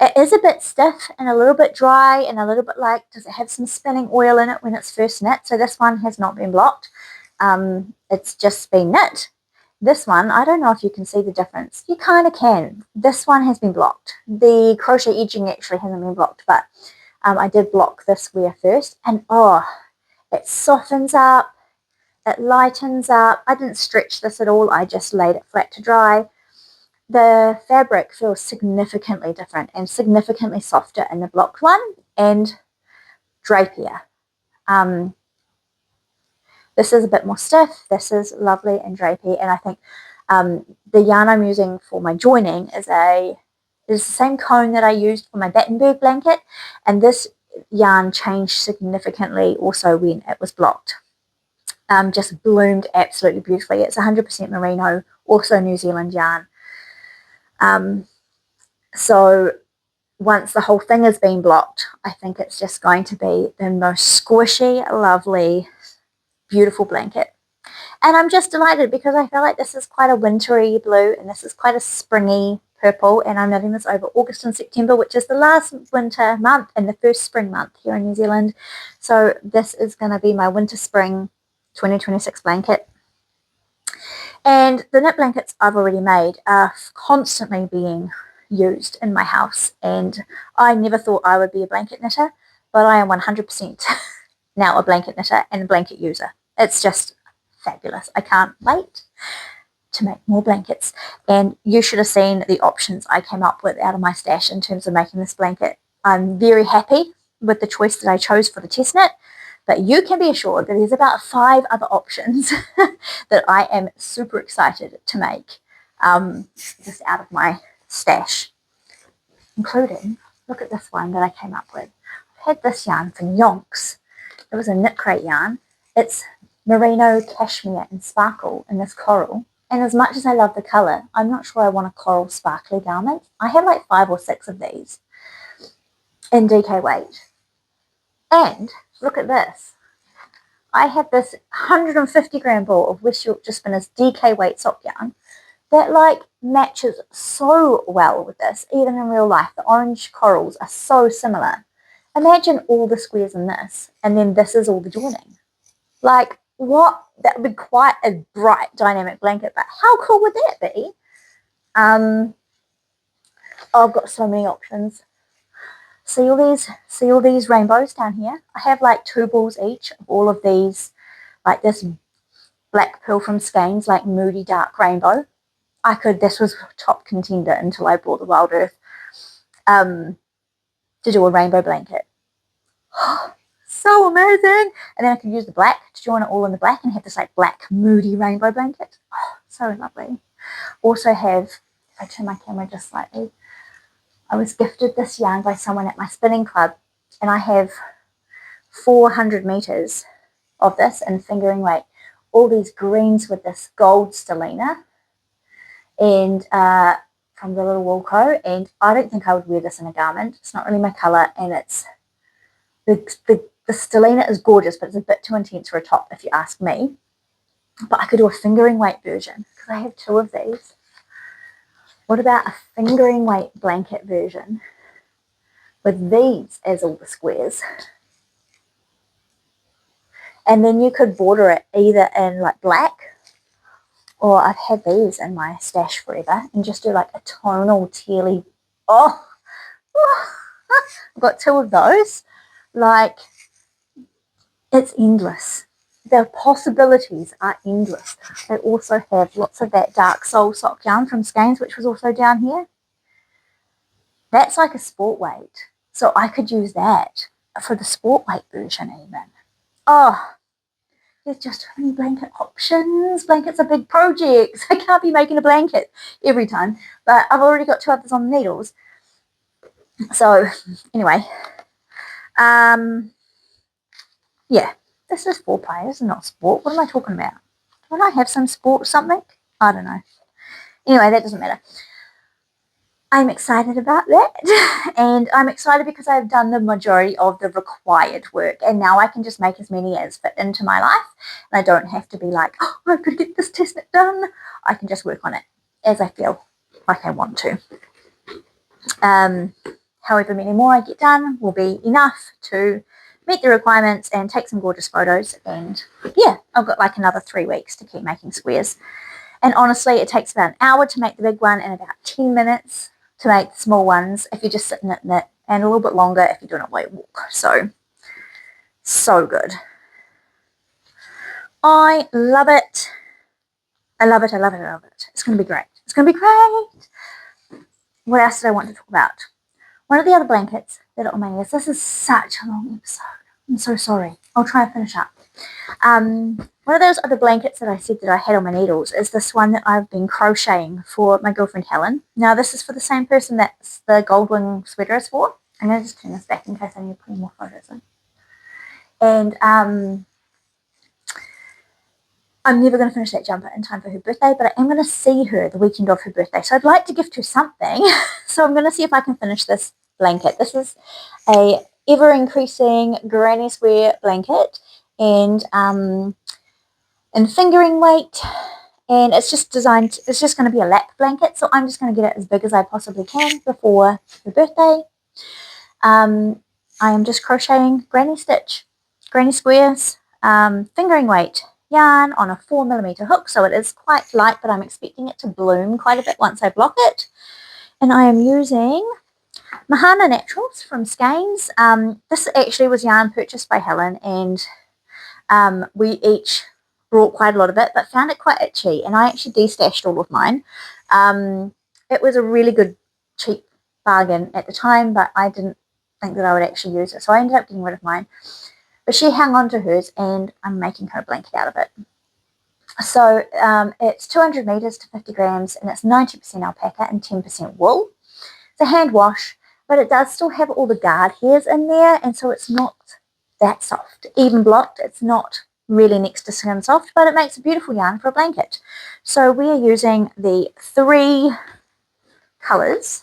It is a bit stiff and a little bit dry and a little bit like, does it have some spinning oil in it when it's first knit? So this one has not been blocked. It's just been knit. This one, I don't know if you can see the difference. You kind of can. This one has been blocked. The crochet edging actually hasn't been blocked, but I did block this wear first. And oh, it softens up. It lightens up. I didn't stretch this at all. I just laid it flat to dry. The fabric feels significantly different and significantly softer in the blocked one and drapier. This is a bit more stiff. This is lovely and drapey, and I think the yarn I'm using for my joining is the same cone that I used for my Battenberg blanket, and this yarn changed significantly also when it was blocked. Just bloomed absolutely beautifully. It's 100% merino, also New Zealand yarn. So once the whole thing has been blocked, I think it's just going to be the most squishy, lovely, beautiful blanket. And I'm just delighted because I feel like this is quite a wintry blue and this is quite a springy purple, and I'm knitting this over August and September, which is the last winter month and the first spring month here in New Zealand. So this is going to be my winter-spring 2026 blanket. And the knit blankets I've already made are constantly being used in my house, and I never thought I would be a blanket knitter, but I am 100% now a blanket knitter and a blanket user. It's just fabulous. I can't wait to make more blankets, and you should have seen the options I came up with out of my stash in terms of making this blanket. I'm very happy with the choice that I chose for the test knit, but you can be assured that there's about 5 other options that I am super excited to make just out of my stash, including, look at this one that I came up with. I've had this yarn for yonks. It was a knit crate yarn. It's merino, cashmere and sparkle in this coral. And as much as I love the colour, I'm not sure I want a coral sparkly garment. I have like 5 or 6 of these in DK weight. And look at this. I have this 150 gram ball of West Yorkshire Spinners DK weight sock yarn that like matches so well with this, even in real life. The orange corals are so similar. Imagine all the squares in this, and then this is all the joining. Like, what? That would be quite a bright, dynamic blanket, but how cool would that be? I've got so many options. See all these rainbows down here? I have like 2 balls each of all of these, like this black pearl from Skeins, like moody dark rainbow. This was top contender until I bought the Wild Earth to do a rainbow blanket. So amazing. And then I could use the black to join it all in the black and have this like black moody rainbow blanket. Oh, so lovely. Also have, if I turn my camera just slightly, I was gifted this yarn by someone at my spinning club, and I have 400 meters of this in fingering weight. All these greens with this gold stellina and from the Little Wool Co. And I don't think I would wear this in a garment. It's not really my color, and it's the stellina is gorgeous, but it's a bit too intense for a top if you ask me. But I could do a fingering weight version because I have 2 of these. What about a fingering weight blanket version with these as all the squares? And then you could border it either in like black, or I've had these in my stash forever, and just do like a tonal tealy. Oh, I've got 2 of those. Like, it's endless. The possibilities are endless. They also have lots of that dark soul sock yarn from Skeins, which was also down here. That's like a sport weight. So I could use that for the sport weight version even. Oh, there's just so many blanket options. Blankets are big projects. I can't be making a blanket every time. But I've already got 2 others on the needles. So anyway, yeah, this is 4-ply, it's not sport. What am I talking about? Don't I have some sport or something? I don't know. Anyway, that doesn't matter. I'm excited about that, and I'm excited because I've done the majority of the required work, and now I can just make as many as fit into my life, and I don't have to be like, oh, I've got to get this test knit done. I can just work on it as I feel like I want to. However many more I get done will be enough to meet the requirements and take some gorgeous photos, and yeah, I've got like another 3 weeks to keep making squares. And honestly, it takes about an hour to make the big one and about 10 minutes to make the small ones if you just sit and knit, and a little bit longer if you're doing a white walk. So good. I love it. I love it. I love it. I love it. It's going to be great. It's going to be great. What else did I want to talk about? One of the other blankets that on my list. This is such a long episode. I'm so sorry. I'll try and finish up. One of those other blankets that I said that I had on my needles is this one that I've been crocheting for my girlfriend Helen. Now this is for the same person that the Goldwing sweater is for. I'm going to just turn this back in case I need to put any more photos in. And I'm never going to finish that jumper in time for her birthday, but I am going to see her the weekend of her birthday. So I'd like to gift her something. So I'm going to see if I can finish this blanket. This is a ever-increasing granny square blanket, and in fingering weight, and it's just going to be a lap blanket, so I'm just going to get it as big as I possibly can before her birthday. I am just crocheting granny squares, fingering weight yarn on a 4mm hook, so it is quite light, but I'm expecting it to bloom quite a bit once I block it. And I am using Mahana Naturals from Skeins. This actually was yarn purchased by Helen, and we each brought quite a lot of it, but found it quite itchy, and I actually destashed all of mine. It was a really good cheap bargain at the time, but I didn't think that I would actually use it, so I ended up getting rid of mine. But she hung on to hers, and I'm making her a blanket out of it. So it's 200 meters to 50 grams, and it's 90% alpaca and 10% wool. It's a hand wash, but it does still have all the guard hairs in there, and so it's not that soft. Even blocked, it's not really next to skin soft, but it makes a beautiful yarn for a blanket. So we are using the 3 colours,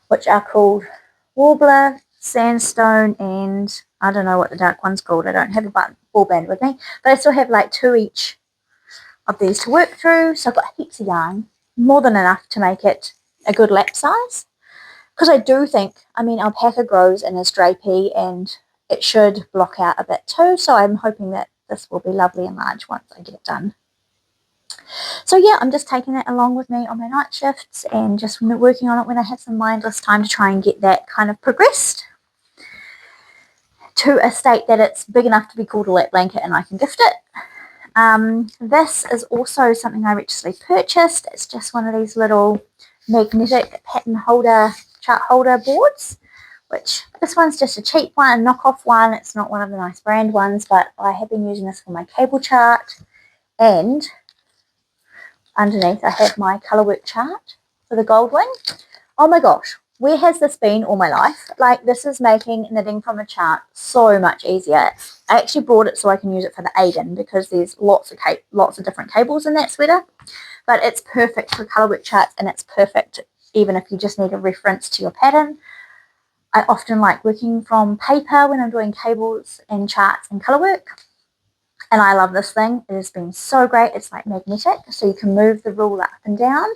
which are called Warbler, Sandstone, and I don't know what the dark one's called. I don't have a ball band with me, but I still have like 2 each of these to work through. So I've got heaps of yarn, more than enough to make it a good lap size. Because I do think, alpaca grows and is drapey, and it should block out a bit too. So I'm hoping that this will be lovely and large once I get it done. So yeah, I'm just taking it along with me on my night shifts and just working on it when I have some mindless time to try and get that kind of progressed to a state that it's big enough to be called a lap blanket and I can gift it. This is also something I recently purchased. It's just one of these little magnetic pattern holder, chart holder boards, which this one's just a cheap one, a knockoff one. It's not one of the nice brand ones, but I have been using this for my cable chart, and underneath I have my colourwork chart for the Goldwing. Oh my gosh, where has this been all my life? Like, this is making knitting from a chart so much easier. I actually brought it so I can use it for the Aiden, because there's lots of different cables in that sweater, but it's perfect for colourwork charts, and it's perfect even if you just need a reference to your pattern. I often like working from paper when I'm doing cables and charts and colourwork, and I love this thing. It has been so great. It's like magnetic, so you can move the ruler up and down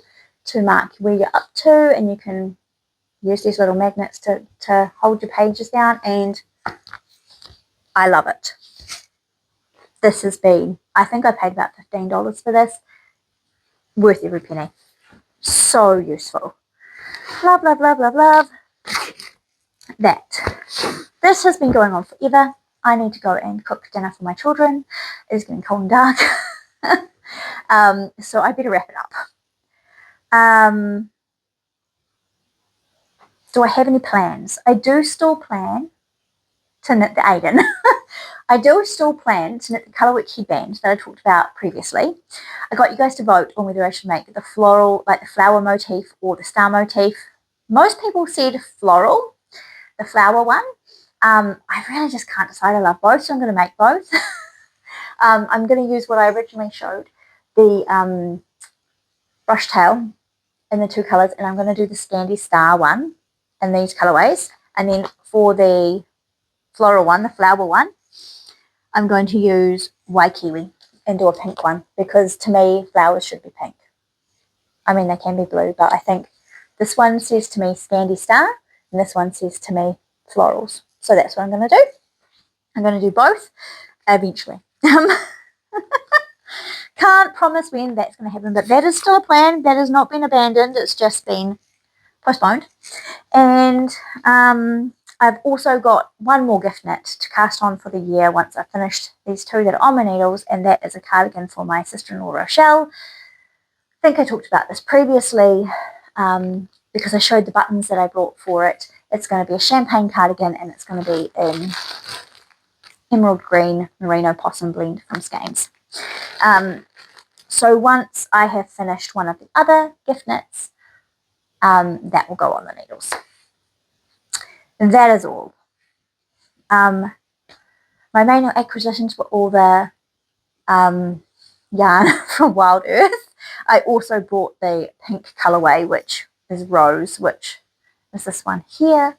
to mark where you're up to, and you can use these little magnets to hold your pages down, and I love it. This has been, I think I paid about $15 for this. Worth every penny. So useful. Love, love, love, love, love that. This has been going on forever. I need to go and cook dinner for my children. It is getting cold and dark. So I better wrap it up. Do I have any plans? I do still plan to knit the Aiden. I do still plan to knit the colourwork headband that I talked about previously. I got you guys to vote on whether I should make the floral, like the flower motif, or the star motif. Most people said floral, the flower one. I really just can't decide. I love both, so I'm going to make both. I'm going to use what I originally showed, the brush tail in the 2 colours, and I'm going to do the Scandi Star one in these colourways. And then for the floral one, the flower one, I'm going to use Kiwi and do a pink one, because to me flowers should be pink. I mean, they can be blue, but I think this one says to me Scandi Star and this one says to me florals. So that's what I'm going to do. I'm going to do both eventually. Can't promise when that's going to happen, but that is still a plan. That has not been abandoned. It's just been postponed. And I've also got one more gift knit to cast on for the year once I've finished these 2 that are on my needles, and that is a cardigan for my sister-in-law Rochelle. I think I talked about this previously because I showed the buttons that I brought for it. It's going to be a champagne cardigan, and it's going to be in emerald green merino possum blend from Skeins. So once I have finished one of the other gift knits, that will go on the needles. And that is all. My main acquisitions were all the yarn from Wild Earth. I also bought the pink colourway, which is rose, which is this one here.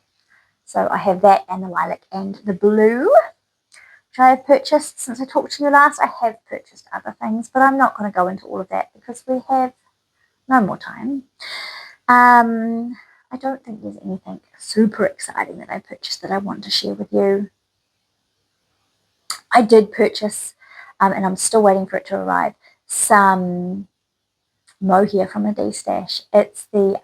So I have that and the lilac and the blue, which I have purchased since I talked to you last. I have purchased other things, but I'm not going to go into all of that because we have no more time. I don't think there's anything super exciting that I purchased that I want to share with you. I did purchase, and I'm still waiting for it to arrive, some mohair from a D-stash. It's the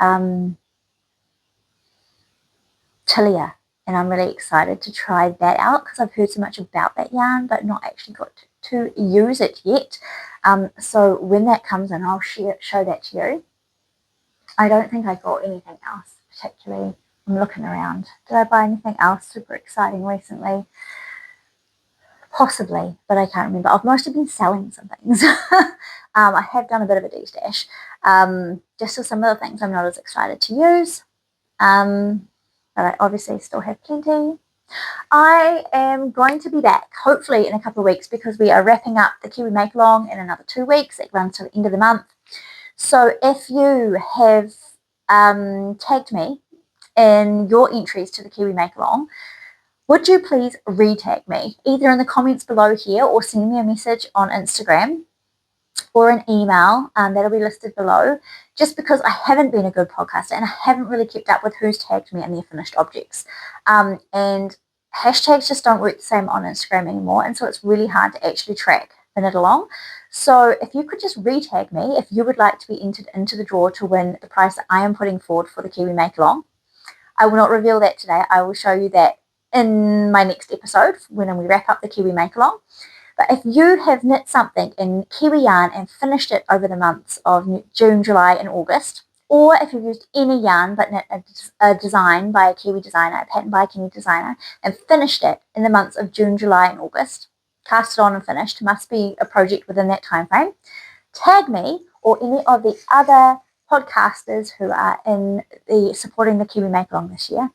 Tilia, and I'm really excited to try that out because I've heard so much about that yarn but not actually got to use it yet. So when that comes in, I'll show that to you. I don't think I got anything else particularly. I'm looking around. Did I buy anything else super exciting recently? Possibly, but I can't remember. I've mostly been selling some things. I have done a bit of a D-stash. Just for some of the things I'm not as excited to use. But I obviously still have plenty. I am going to be back, hopefully in a couple of weeks, because we are wrapping up the Kiwi Make-Along in another 2 weeks. It runs to the end of the month. So if you have tagged me in your entries to the Kiwi Make-Along, would you please re-tag me, either in the comments below here or send me a message on Instagram or an email that'll be listed below, just because I haven't been a good podcaster and I haven't really kept up with who's tagged me in their finished objects. And hashtags just don't work the same on Instagram anymore, and so it's really hard to actually track the knit along. So if you could just re-tag me if you would like to be entered into the draw to win the prize that I am putting forward for the Kiwi Make-Along. I will not reveal that today. I will show you that in my next episode when we wrap up the Kiwi Make-Along. But if you have knit something in Kiwi yarn and finished it over the months of June, July and August, or if you've used any yarn but knit a design by a Kiwi designer, a pattern by a Kiwi designer, and finished it in the months of June, July and August, cast it on and finished, must be a project within that time frame, tag me or any of the other podcasters who are supporting the Kiwi Make-Along this year,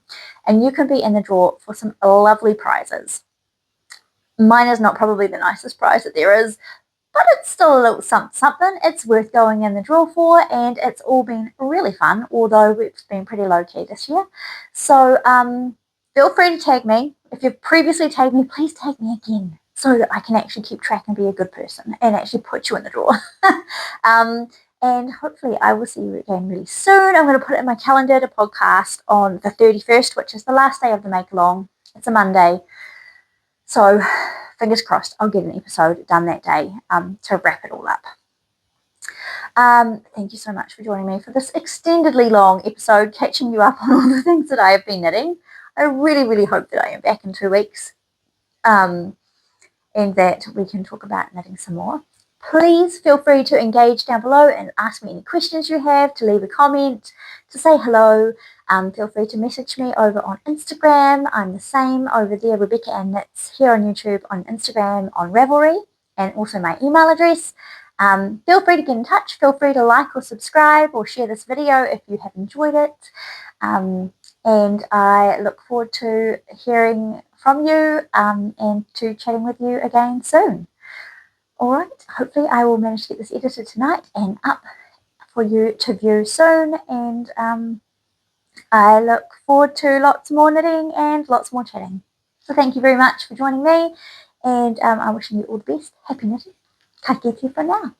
and you can be in the draw for some lovely prizes. Mine is not probably the nicest prize that there is, but it's still a little something. It's worth going in the draw for, and it's all been really fun, although it's been pretty low-key this year. So feel free to tag me. If you've previously tagged me, please tag me again so that I can actually keep track and be a good person and actually put you in the draw. And hopefully I will see you again really soon. I'm going to put it in my calendar to podcast on the 31st, which is the last day of the Make-Along. It's a Monday. So fingers crossed I'll get an episode done that day to wrap it all up. Thank you so much for joining me for this extendedly long episode, catching you up on all the things that I have been knitting. I really, really hope that I am back in 2 weeks and that we can talk about knitting some more. Please feel free to engage down below and ask me any questions you have, to leave a comment, to say hello. Feel free to message me over on Instagram. I'm the same over there, RebeccaAnneKnits, here on YouTube, on Instagram, on Ravelry, and also my email address. Feel free to get in touch. Feel free to like or subscribe or share this video if you have enjoyed it. And I look forward to hearing from you and to chatting with you again soon. Alright, hopefully I will manage to get this edited tonight and up for you to view soon, and I look forward to lots more knitting and lots more chatting. So thank you very much for joining me, and I'm wishing you all the best. Happy knitting. Ka kite for now.